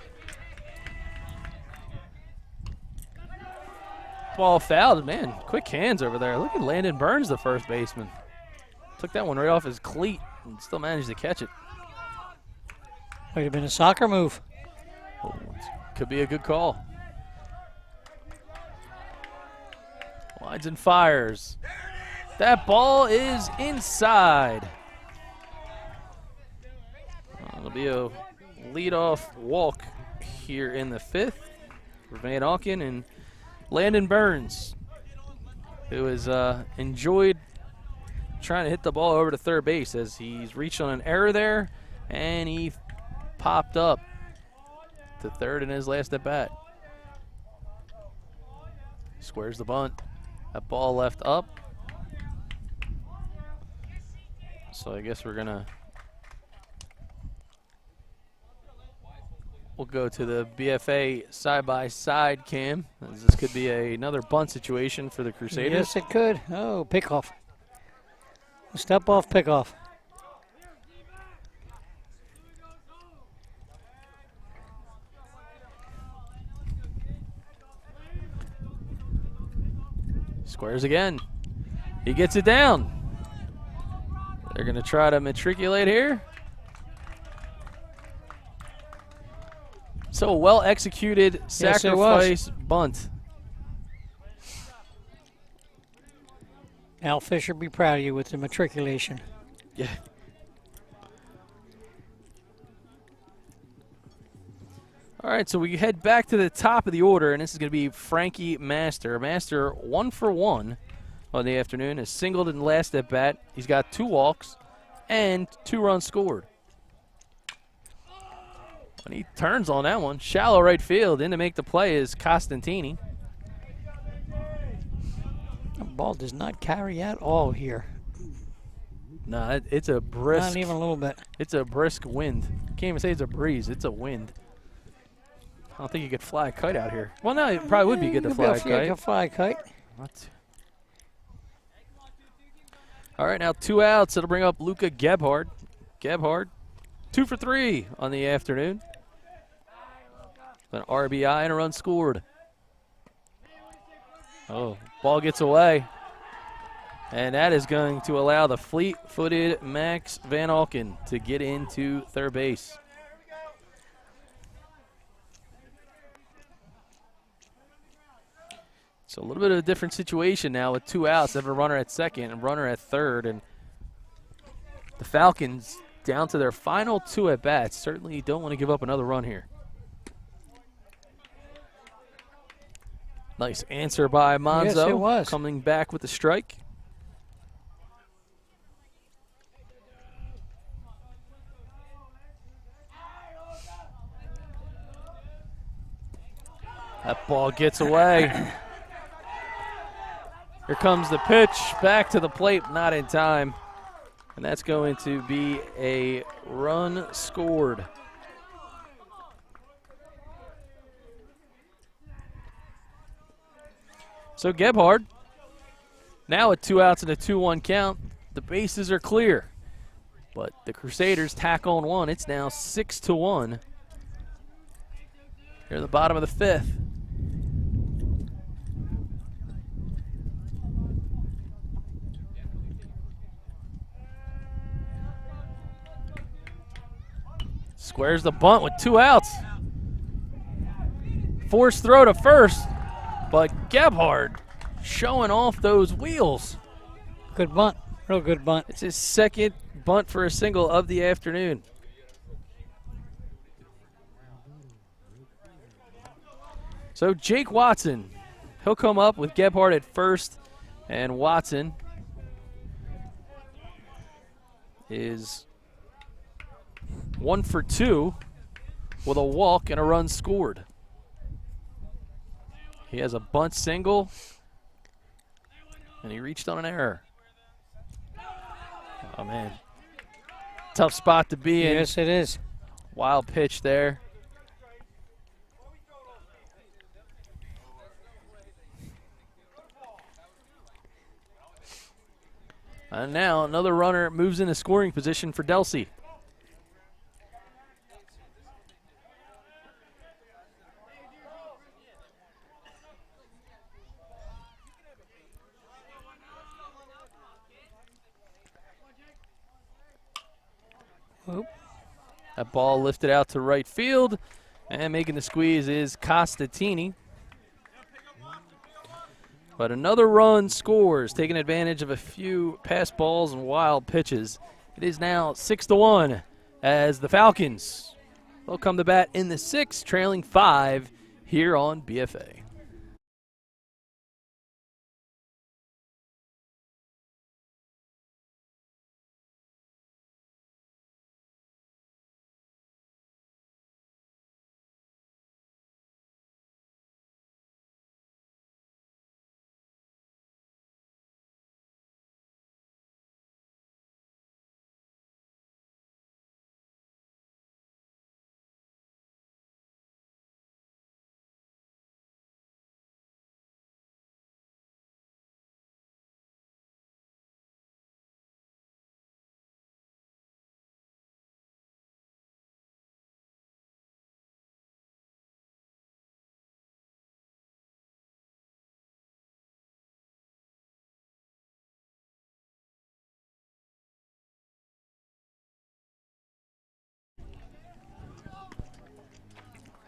Ball fouled. Man, quick hands over there. Look at Landon Burns, the first baseman. Took that one right off his cleat and still managed to catch it. Might have been a soccer move. Oh, could be a good call. Lines and fires. That ball is inside. It'll be a leadoff walk here in the 5th for Van Auken and Landon Burns, who has enjoyed trying to hit the ball over to third base as he's reached on an error there, and he popped up to third in his last at bat. Squares the bunt. That ball left up. So I guess we'll go to the BFA side-by-side cam, as this could be another bunt situation for the Crusaders. Yes, it could. Oh, pickoff. Step off, pickoff. Squares again. He gets it down. They're going to try to matriculate here. So well executed sacrifice bunt. Al Fisher, be proud of you with the matriculation. Yeah. All right, so we head back to the top of the order, and this is going to be Frankie Master. Master 1 for 1 on the afternoon, has singled in the last at bat. He's got 2 walks and 2 runs scored. And he turns on that one. Shallow right field. In to make the play is Costantini. The ball does not carry at all here. No, it's a brisk. Not even a little bit. It's a brisk wind. Can't even say it's a breeze. It's a wind. I don't think you could fly a kite out here. Well, no, it probably would be good to fly a kite. You can fly a kite. What? All right, now 2 outs. It'll bring up Luca Gebhard. Gebhard, 2 for 3 on the afternoon. An RBI and a run scored. Oh, ball gets away. And that is going to allow the fleet-footed Max Van Auken to get into third base. So a little bit of a different situation now with 2 outs. They have a runner at second and a runner at third. And the Falcons, down to their final 2 at-bats, certainly don't want to give up another run here. Nice answer by Monzo. Yes, it was. Coming back with the strike. That ball gets away. Here comes the pitch. Back to the plate, not in time. And that's going to be a run scored. So Gebhard, now at 2 outs and a 2-1 count. The bases are clear. But the Crusaders tack on 1. It's now 6-1. Here at the bottom of the 5th. Squares the bunt with 2 outs. Forced throw to first, but Gebhard showing off those wheels. Good bunt, real good bunt. It's his second bunt for a single of the afternoon. So Jake Watson, he'll come up with Gebhard at first, and Watson is 1 for 2 with a walk and a run scored. He has a bunt single, and he reached on an error. Oh, man. Tough spot to be in. Yes, it is. Wild pitch there. And now another runner moves into scoring position for Delsea. Oop. That ball lifted out to right field, And making the squeeze is Costatini. But another run scores, taking advantage of a few pass balls and wild pitches. It is now 6-1 as the Falcons will come to bat in the 6th, trailing 5 here on BFA.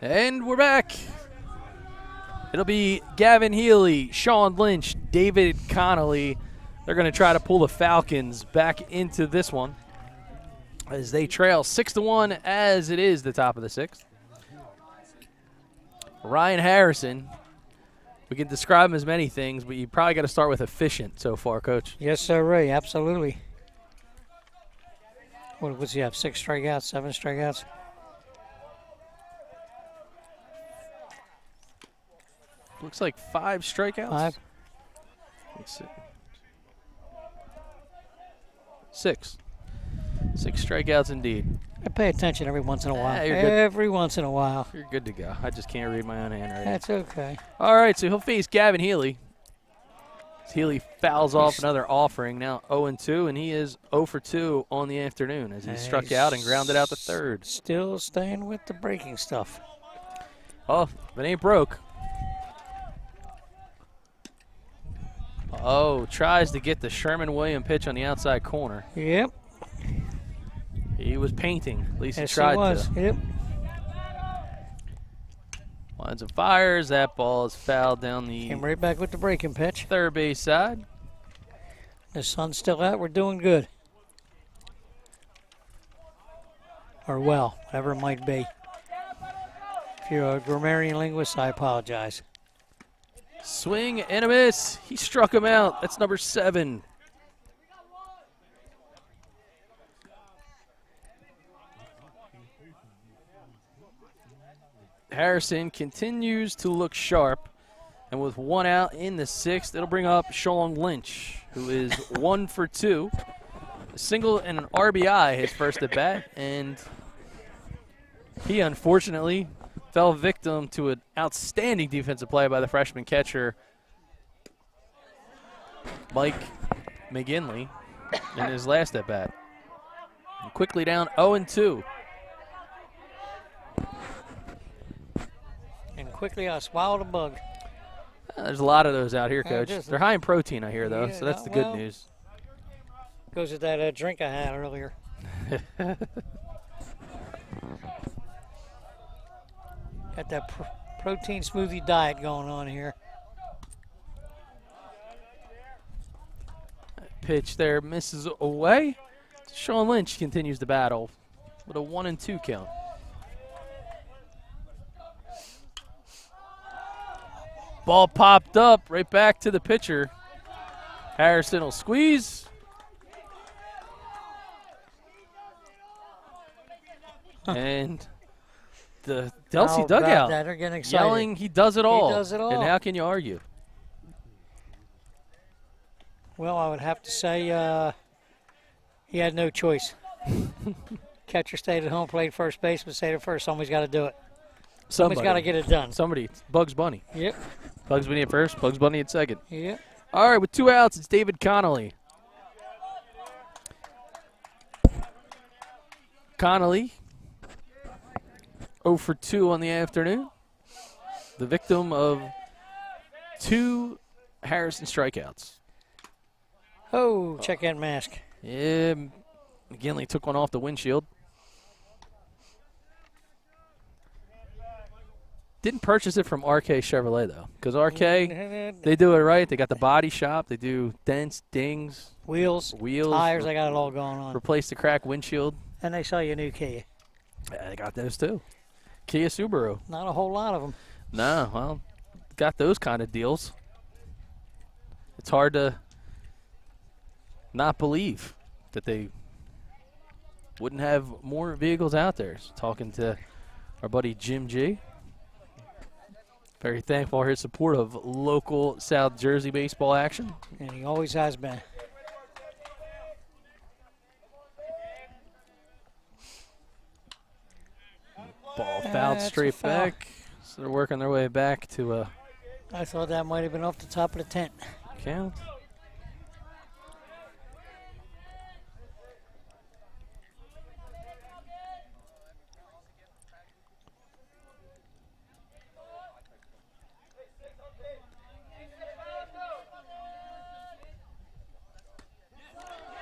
And we're back. It'll be Gavin Healy, Sean Lynch, David Connolly. They're going to try to pull the Falcons back into this one as they trail 6-1 as it is the top of the 6th. Ryan Harrison, we can describe him as many things, but you probably got to start with efficient so far, Coach. Yes, sir, Ray. Absolutely. What's he have? 6 strikeouts, 7 strikeouts? Looks like 5 strikeouts. 5. Let's see. 6. 6 strikeouts indeed. I pay attention every once in a while. You're good. Every once in a while. You're good to go. I just can't read my own handwriting. That's okay. All right, so he'll face Gavin Healy. Healy fouls off another offering, now 0-2, and he is 0-for-2 on the afternoon as he struck out and grounded out the 3rd. Still staying with the breaking stuff. Oh, if it ain't broke. Oh, tries to get the Sherman-Williams pitch on the outside corner. Yep. He was painting. At least Yes, he tried he was. to. Yep. Lines and fires. That ball is fouled down the Came right back with the breaking pitch. third base side. The sun's still out. We're doing good. Or well, whatever it might be. If you're a grammarian linguist, I apologize. Swing and a miss. He struck him out. That's number 7. Harrison continues to look sharp. And with 1 out in the 6th, it'll bring up Sean Lynch, who is 1-for-2. A single and an RBI his first at bat. And he unfortunately fell victim to an outstanding defensive play by the freshman catcher, Mike McGinley, in his last at-bat. Quickly down 0-2. And quickly I swallowed a bug. There's a lot of those out here, Coach. just- They're high in protein, I hear, though, Yeah, so that's the good well, news. Goes with that drink I had earlier. Got that protein smoothie diet going on here. Pitch there misses away. Sean Lynch continues to battle with a 1-2 count. Ball popped up right back to the pitcher. Harrison will squeeze. And the Delsea dugout They're getting excited. yelling, he does it all. He does it all. And how can you argue? Well, I would have to say he had no choice. Catcher stayed at home, played first base, but stayed at first. Somebody's got to do it. Somebody's got to get it done. Somebody. Bugs Bunny. Yep. Bugs Bunny at first, Bugs Bunny at second. Yep. All right, with 2 outs, it's David Connolly. Connolly, 0-for-2 on the afternoon. The victim of 2 Harrison strikeouts. Oh, check that mask. Yeah, McGinley took one off the windshield. Didn't purchase it from RK Chevrolet, though, because RK, they do it right. They got the body shop. They do dents, dings. Wheels, tires, they got it all going on. Replace the cracked windshield. And they sell you a new Kia. Yeah, they got those, too. Kia Subaru. Not a whole lot of them. No, well, got those kind of deals. It's hard to not believe that they wouldn't have more vehicles out there. So talking to our buddy Jim G. Very thankful for his support of local South Jersey baseball action. And he always has been. Ball fouled straight back. So they're working their way back to a I thought that might have been off the top of the tent. count.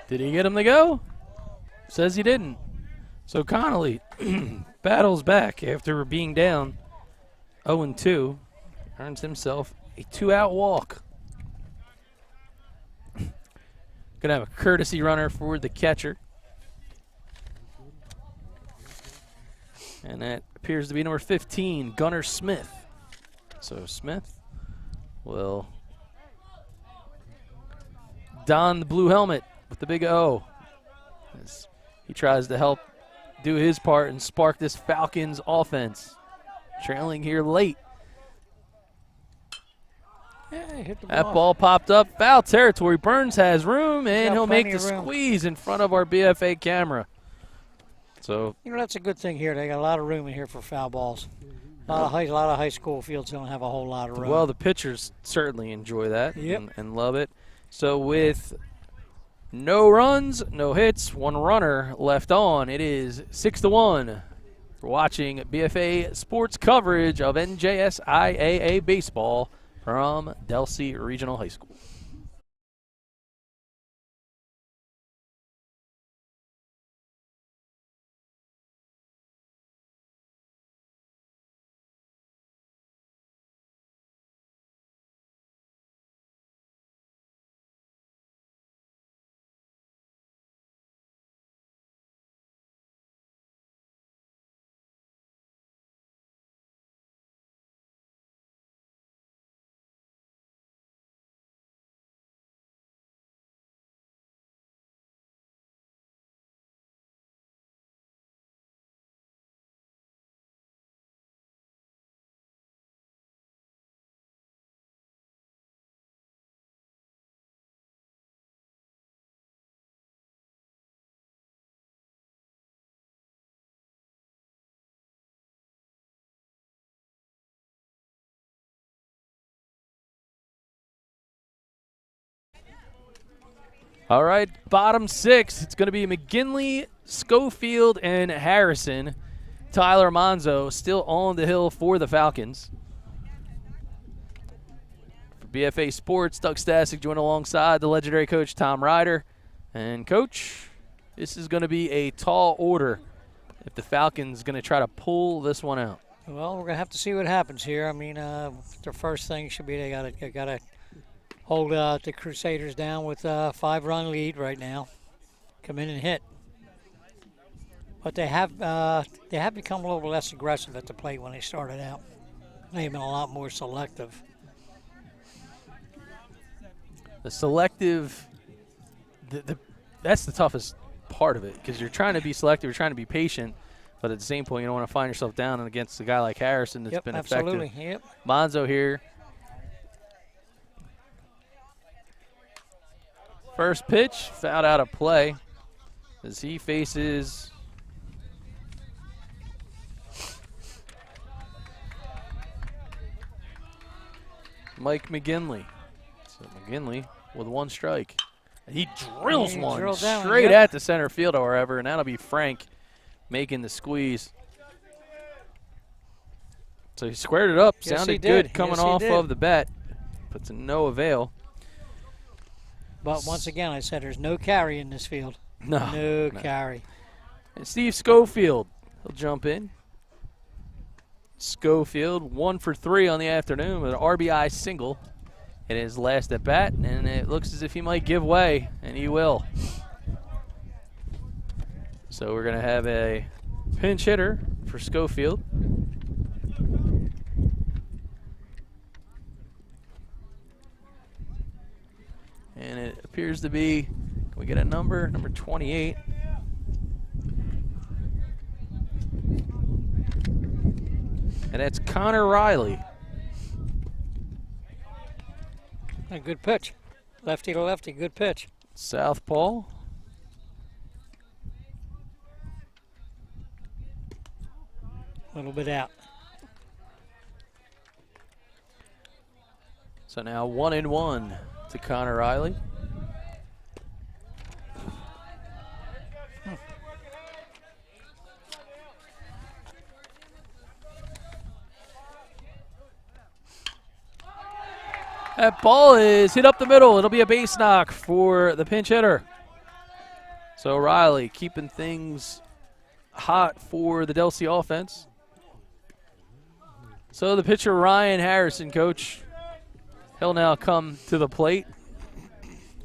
Did he get him to go? Says he didn't. So Connolly battles back after being down 0-2. Earns himself a 2-out walk. Gonna have a courtesy runner for the catcher. And that appears to be number 15, Gunnar Smith. So Smith will don the blue helmet with the big O as he tries to help do his part and spark this Falcons offense. Trailing here late. Yeah, he hit the That ball popped up. Foul territory. Burns has room, and he'll make the room. squeeze in front of our BFA camera. So, you know, that's a good thing here. They got a lot of room in here for foul balls. A lot of high school fields don't have a whole lot of room. well, the pitchers certainly enjoy that and love it. So with no runs, no hits, one runner left on, it is 6-1. We're watching BFA sports coverage of NJSIAA baseball from Delsea Regional High School. All right, bottom six. It's going to be McGinley, Schofield, and Harrison. Tyler Monzo still on the hill for the Falcons. For BFA Sports, Doug Stasic joined alongside the legendary coach Tom Ryder. And, Coach, this is going to be a tall order if the Falcons going to try to pull this one out. Well, we're going to have to see what happens here. I mean, their first thing should be they got to hold the Crusaders down with a 5-run lead right now. Come in and hit. But they have become a little less aggressive at the plate when they started out. They've been a lot more selective. The selective, that's the toughest part of it because you're trying to be selective, you're trying to be patient, but at the same point you don't want to find yourself down against a guy like Harrison that's been absolutely. effective. Yep. Monzo here. First pitch, fouled out of play as he faces Mike McGinley. So McGinley with one strike. He drills one straight at the center field, however, and that'll be Frank making the squeeze. So he squared it up. Yes, Sounded good coming off of the bat, but to no avail. But once again, I said there's no carry in this field. No carry. And Steve Schofield, he'll jump in. Schofield, 1 for 3 on the afternoon with an RBI single in his last at bat, and it looks as if he might give way, and he will. So we're going to have a pinch hitter for Schofield. And it appears to be, can we get a number? Number 28. And that's Connor Riley. A good pitch. Lefty to lefty, good pitch. Southpaw. A little bit out. So now 1-1 to Connor Riley. That ball is hit up the middle. It'll be a base knock for the pinch hitter. So Riley keeping things hot for the Delsea offense. So the pitcher Ryan Harrison, coach, he'll now come to the plate.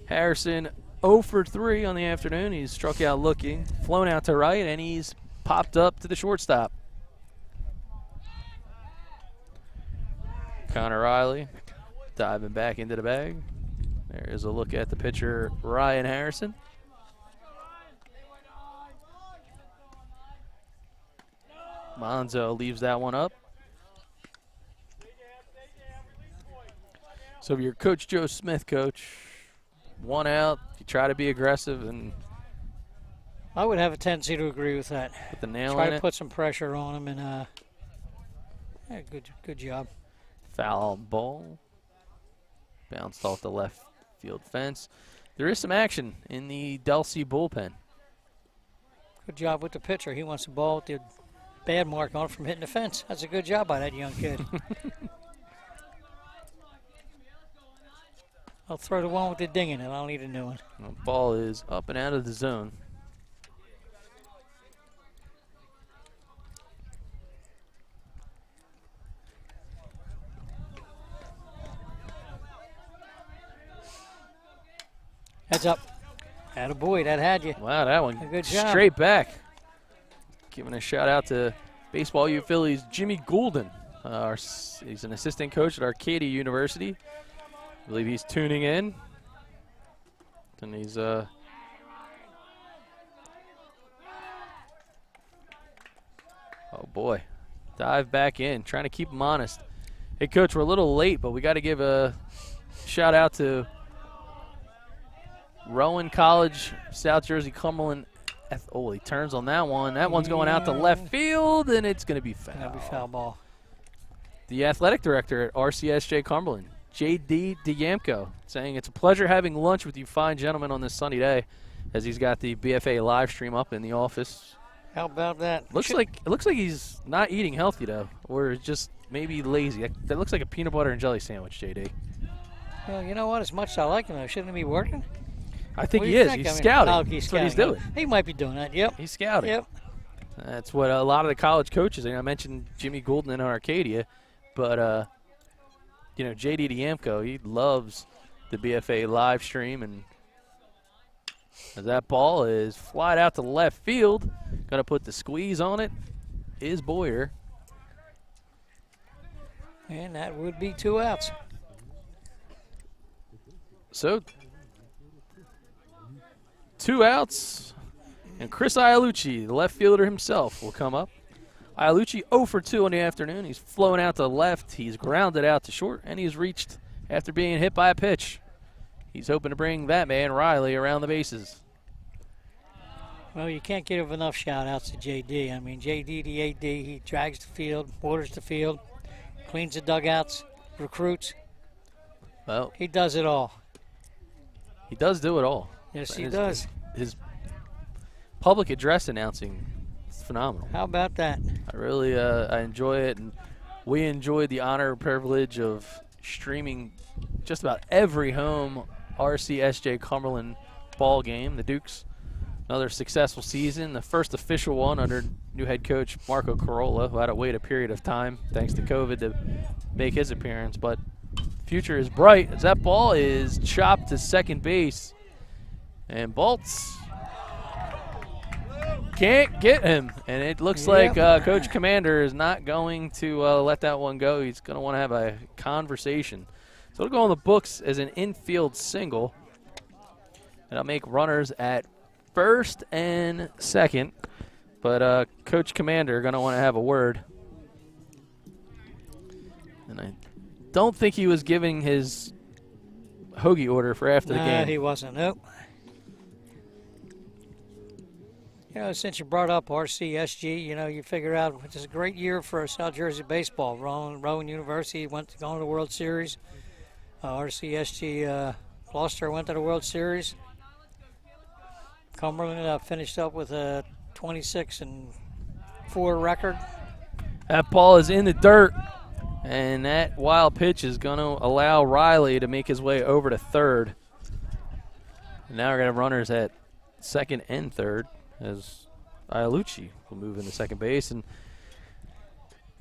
Harrison 0 for 3 on the afternoon. He's struck out looking, flown out to right, and he's popped up to the shortstop. Connor Riley diving back into the bag. There's a look at the pitcher Ryan Harrison. Monzo leaves that one up. So if you're Coach Joe Smith, Coach, 1 out, you try to be aggressive and I would have a tendency to agree with that. put the nail Try in to it. put some pressure on him, and yeah, good job. Foul ball. Bounced off the left field fence. There is some action in the Delsea bullpen. Good job with the pitcher. He wants the ball with the bad mark on it from hitting the fence. That's a good job by that young kid. I'll throw the one with the ding in it. I'll need a new one. The ball is up and out of the zone. Heads up. Attaboy, that had you. Wow, that one A good job. straight back. Giving a shout out to Baseball U Phillies Jimmy Goulden. He's an assistant coach at Arcadia University. I believe he's tuning in. And he's oh boy. Dive back in, trying to keep him honest. Hey coach, we're a little late, but we got to give a shout out to Rowan College, South Jersey Cumberland. Oh, he turns on that one. That one's going out to left field, and it's going to be foul. That'll be foul ball. The athletic director at RCSJ Cumberland, J.D. DeYamko, saying it's a pleasure having lunch with you fine gentlemen on this sunny day, as he's got the BFA live stream up in the office. How about that? It looks like he's not eating healthy though, or just maybe lazy. That looks like a peanut butter and jelly sandwich, J.D. Well, you know what? As much as I like him, though, shouldn't he be working? I think What do he you is. think? He's I mean, scouting. oh, That's what he's doing. He might be doing that. Yep. He's scouting. Yep. That's what a lot of the college coaches. I mentioned Jimmy Goulden in Arcadia, but you know, J.D. DeYamko, he loves the BFA live stream, and as that ball is flied out to left field, going to put the squeeze on it is Boyer. And that would be 2 outs. So 2 outs, and Chris Iolucci, the left fielder himself, will come up. Iolucci 0 for 2 in the afternoon. He's flown out to left. He's grounded out to short, and he's reached after being hit by a pitch. He's hoping to bring that man, Riley, around the bases. Well, you can't give enough shout-outs to J.D. I mean, J.D. the A.D., he drags the field, waters the field, cleans the dugouts, recruits. Well, He does it all. he does do it all. Yes, he His- does. His public address announcing is phenomenal. How about that? I really I enjoy it, and we enjoy the honor and privilege of streaming just about every home RCSJ Cumberland ball game. The Dukes Another successful season, the first official one under new head coach Marco Carolla, who had to wait a period of time thanks to COVID to make his appearance. But future is bright as that ball is chopped to second base. And Bolts can't get him. And it looks like Coach Commander is not going to let that one go. He's going to want to have a conversation. So it'll go on the books as an infield single. And I'll make runners at first and second, but Coach Commander going to want to have a word. And I don't think he was giving his hoagie order for after the game. No, he wasn't. Nope. You know, since you brought up RCSG, you know, you figure out it's a great year for South Jersey baseball. Rowan University went to go to the World Series. RCSG Gloucester went to the World Series. Cumberland finished up with a 26-4 record. That ball is in the dirt, and that wild pitch is going to allow Riley to make his way over to third. And now we're going to have runners at second and third as Iolucci will move into second base. And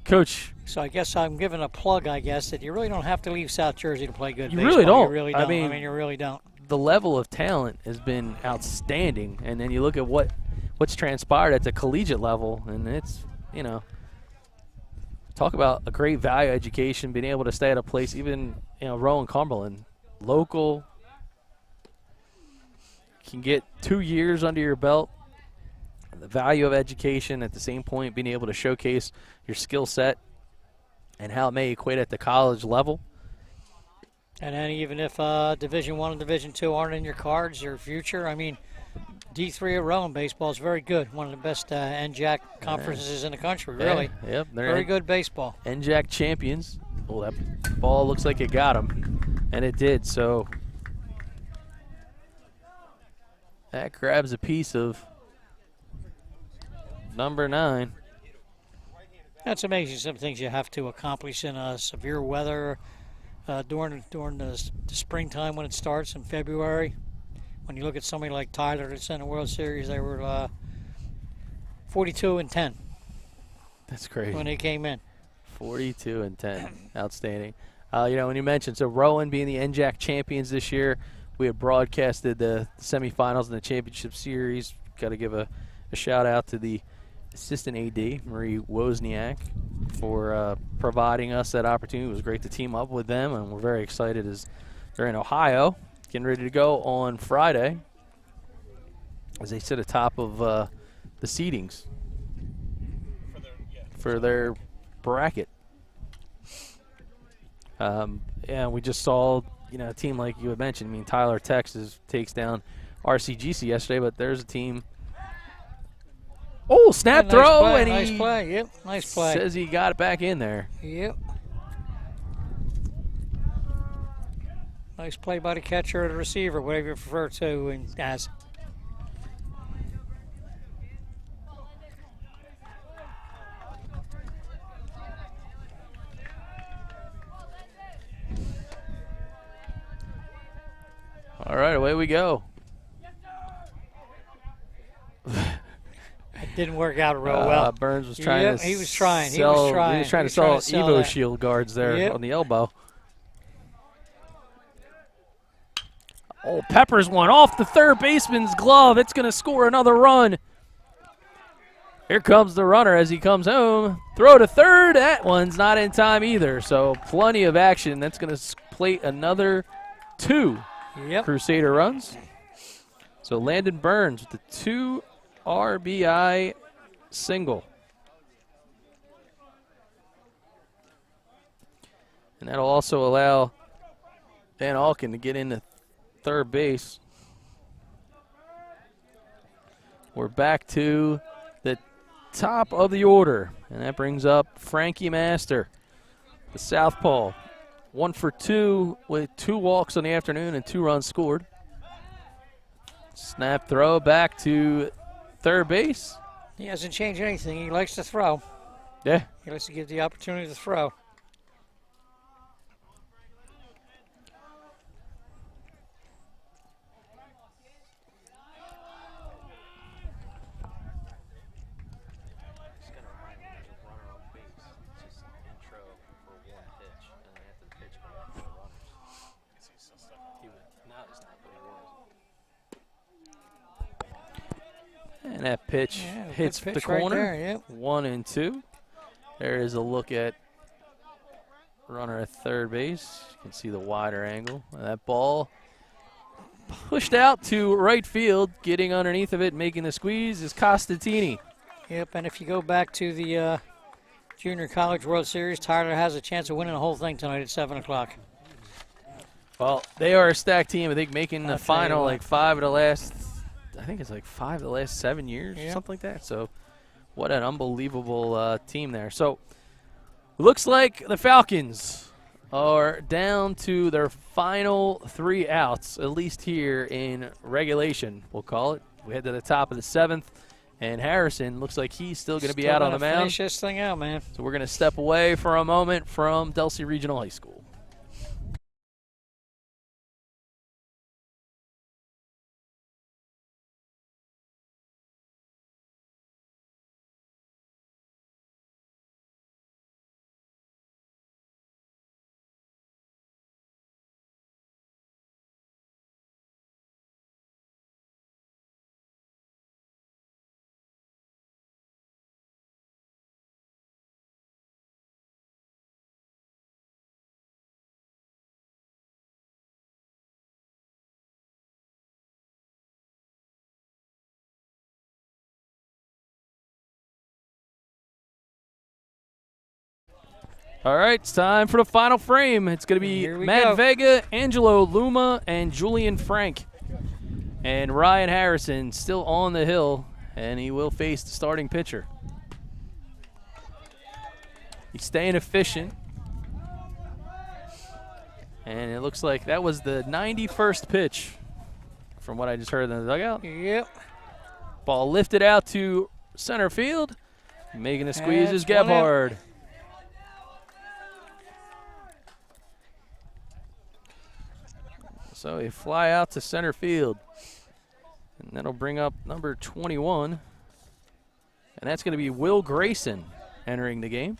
Coach. So I guess I'm giving a plug, I guess, that you really don't have to leave South Jersey to play good baseball. Really don't. You really don't. I mean, you really don't. The level of talent has been outstanding, and then you look at what's transpired at the collegiate level, and it's, you know, talk about a great value education, being able to stay at a place, even, you know, Rowan Cumberland, local, can get 2 years under your belt, the value of education at the same point, being able to showcase your skill set and how it may equate at the college level. And then even if Division I and Division II aren't in your cards, your future, I mean, D3 at Rowan baseball is very good. One of the best NJAC conferences in the country, really. Yep, they're very good baseball. NJAC champions. Well, that ball looks like it got him, and it did. So that grabs a piece of number 9. That's amazing, some things you have to accomplish in severe weather. During the springtime when it starts in February. When you look at somebody like Tyler that's in the World Series, they were 42-10. That's crazy. When they came in. 42-10. Outstanding. You know, when you mentioned, so Rowan being the NJAC champions this year, we have broadcasted the semifinals in the championship series. Got to give a shout out to the assistant AD, Marie Wozniak, for providing us that opportunity. It was great to team up with them, and we're very excited as they're in Ohio, getting ready to go on Friday as they sit atop of the seedings for their bracket. Yeah, we just saw, you know, a team like you had mentioned. I mean, Tyler, Texas takes down RCGC yesterday, but there's a team. Oh, snap throw, play, and nice he play. Yep, nice play. Says he got it back in there. Yep. Nice play by the catcher or the receiver, whatever you prefer to, and as. All right, away we go. It didn't work out real well. Burns was trying to he was trying. Sell, he was trying to sell Evo that. Shield guards there on the elbow. Oh, Peppers one off the third baseman's glove. It's going to score another run. Here comes the runner as he comes home. Throw to third. That one's not in time either. So plenty of action. That's going to plate another 2 Crusader runs. So Landon Burns with the 2 RBI single. And that'll also allow Van Alken to get into third base. We're back to the top of the order, and that brings up Frankie Master, the southpaw. 1 for 2 with 2 walks on the afternoon and 2 runs scored. Snap throw back to third base. He hasn't changed anything. He likes to throw. Yeah. He likes to give the opportunity to throw. And that pitch hits the pitch corner. right there, yep. 1-2. There is a look at runner at third base. You can see the wider angle. And that ball pushed out to right field. Getting underneath of it, making the squeeze is Costantini. Yep, and if you go back to the Junior College World Series, Tyler has a chance of winning the whole thing tonight at 7 o'clock. Well, they are a stacked team. I think making the final like 5 of the last, I think it's like 5 of the last 7 years, yep. something like that. So what an unbelievable team there. So looks like the Falcons are down to their final 3 outs, at least here in regulation, we'll call it. We head to the top of the 7th, and Harrison looks like he's still going to be out on the mound. Finish this thing out, man. So we're going to step away for a moment from Delsea Regional High School. All right, it's time for the final frame. It's going to be Matt Vega, Angelo Luma, and Julian Frank. And Ryan Harrison still on the hill, and he will face the starting pitcher. He's staying efficient. And it looks like that was the 91st pitch from what I just heard in the dugout. Yep. Ball lifted out to center field. Making the squeeze is Gebhard. So a fly out to center field. And that'll bring up number 21. And that's going to be Will Grayson entering the game.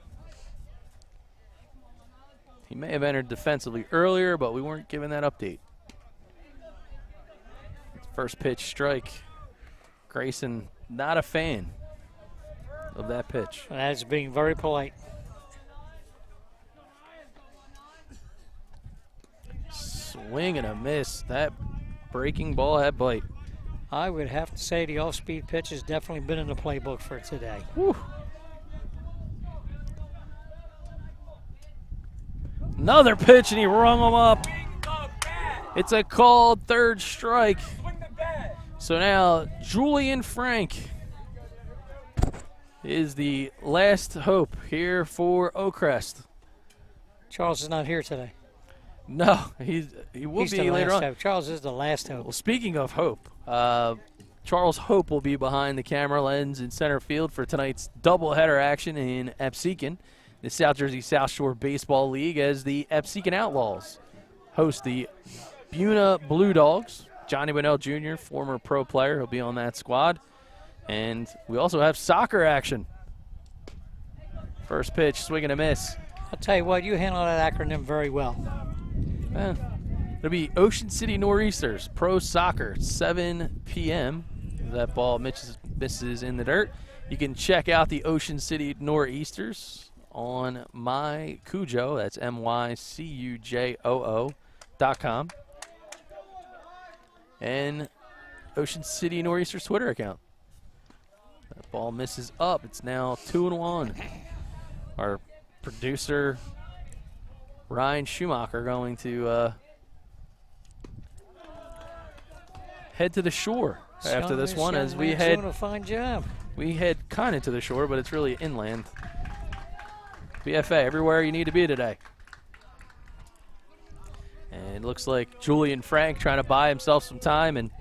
He may have entered defensively earlier, but we weren't given that update. First pitch strike. Grayson not a fan of that pitch. That's being very polite. Swing and a miss. That breaking ball had bite. I would have to say the off-speed pitch has definitely been in the playbook for today. Whew. Another pitch, and he rung him up. It's a called third strike. So now Julian Frank is the last hope here for Oakcrest. Charles is not here today. No, he will be later on. Hope. Charles is the last hope. Well, speaking of hope, Charles Hope will be behind the camera lens in center field for tonight's doubleheader action in Absecon, the South Jersey South Shore Baseball League, as the Absecon Outlaws host the Buna Blue Dogs. Johnny Bunnell Jr., former pro player, he'll be on that squad. And we also have soccer action. First pitch, swing and a miss. I'll tell you what, you handle that acronym very well. It'll be Ocean City Nor'easters, pro soccer, 7 p.m. That ball misses in the dirt. You can check out the Ocean City Nor'easters on my Cujo, that's mycujoo.com, and Ocean City Nor'easters Twitter account. That ball misses up. It's now 2-1. Our producer, Ryan Schumacher, going to head to the shore after this one, as we head. Doing a fine job. We head kind of to the shore, but it's really inland. BFA, everywhere you need to be today. And it looks like Julian Frank trying to buy himself some time, and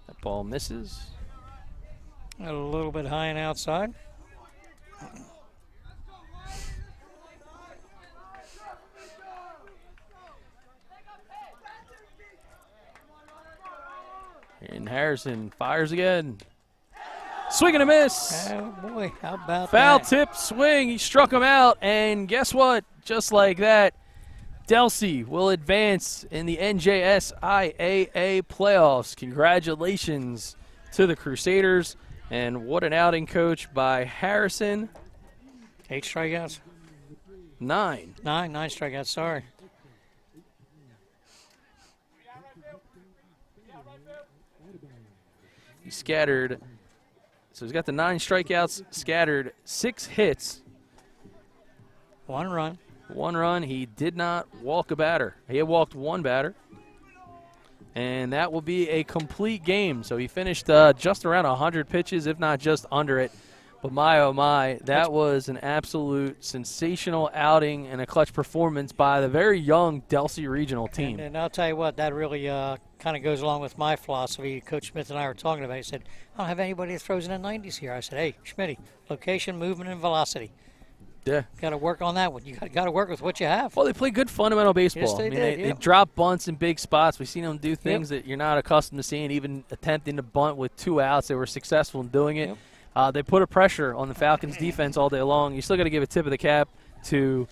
that ball misses. A little bit high and outside. And Harrison fires again. Swing and a miss. Oh, boy, how about Foul that? tip swing. He struck him out, and guess what? Just like that, Delsea will advance in the NJSIAA playoffs. Congratulations to the Crusaders, and what an outing, Coach, by Harrison. 8 strikeouts? 9. 9 strikeouts, sorry. He scattered, so he's got the 9 strikeouts, scattered 6 hits. 1 run. 1 run. He did not walk a batter. He had walked 1 batter. And that will be a complete game. So he finished just around 100 pitches, if not just under it. But my, oh my, that was an absolute sensational outing and a clutch performance by the very young Delsea Regional team. And I'll tell you what, that really kind of goes along with my philosophy. Coach Smith and I were talking about it. He said, I don't have anybody that throws in the 90s here. I said, hey, Schmitty, location, movement, and velocity. Yeah. Got to work on that one. You got to work with what you have. Well, they play good fundamental baseball. Yes, they did, They drop bunts in big spots. We've seen them do things Yep. that you're not accustomed to seeing, even attempting to bunt with 2 outs. They were successful in doing it. Yep. They put a pressure on the Falcons' defense all day long. You still got to give a tip of the cap to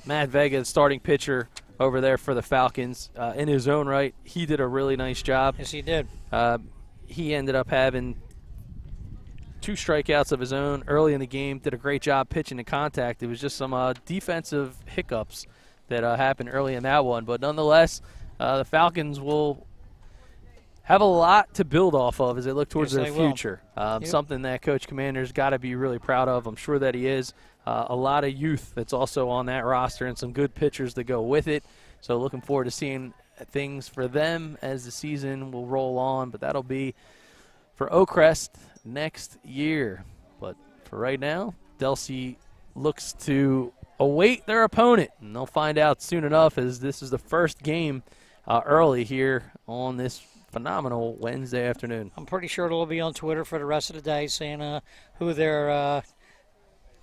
Matt Vega, the starting pitcher over there for the Falcons. In his own right, he did a really nice job. Yes, he did. He ended up having 2 strikeouts of his own early in the game, did a great job pitching to contact. It was just some defensive hiccups that happened early in that one. But nonetheless, the Falcons will have a lot to build off of as they look towards Yes, their they will. future. Something that Coach Commander's got to be really proud of. I'm sure that he is. A lot of youth that's also on that roster and some good pitchers that go with it. So looking forward to seeing things for them as the season will roll on. But that'll be for Oakcrest next year. But for right now, Delsea looks to await their opponent. And they'll find out soon enough, as this is the first game early here on this phenomenal Wednesday afternoon. I'm pretty sure it'll be on Twitter for the rest of the day saying who their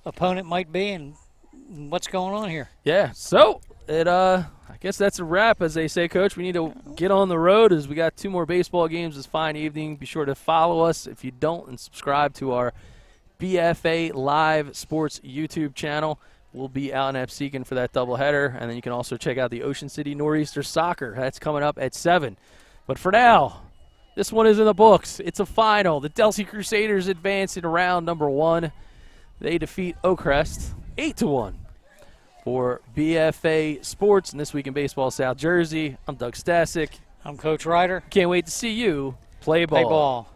opponent might be and what's going on here. Yeah, so I guess that's a wrap, as they say, Coach. We need to get on the road as we got 2 more baseball games this fine evening. Be sure to follow us if you don't and subscribe to our BFA Live Sports YouTube channel. We'll be out in Absecon for that doubleheader, and then you can also check out the Ocean City Nor'easter Soccer. That's coming up at 7. But for now, this one is in the books. It's a final. The Delsea Crusaders advance in round number 1. They defeat Oakcrest 8-1 for BFA Sports and This Week in Baseball South Jersey. I'm Doug Stasic. I'm Coach Ryder. Can't wait to see you play ball. Play ball.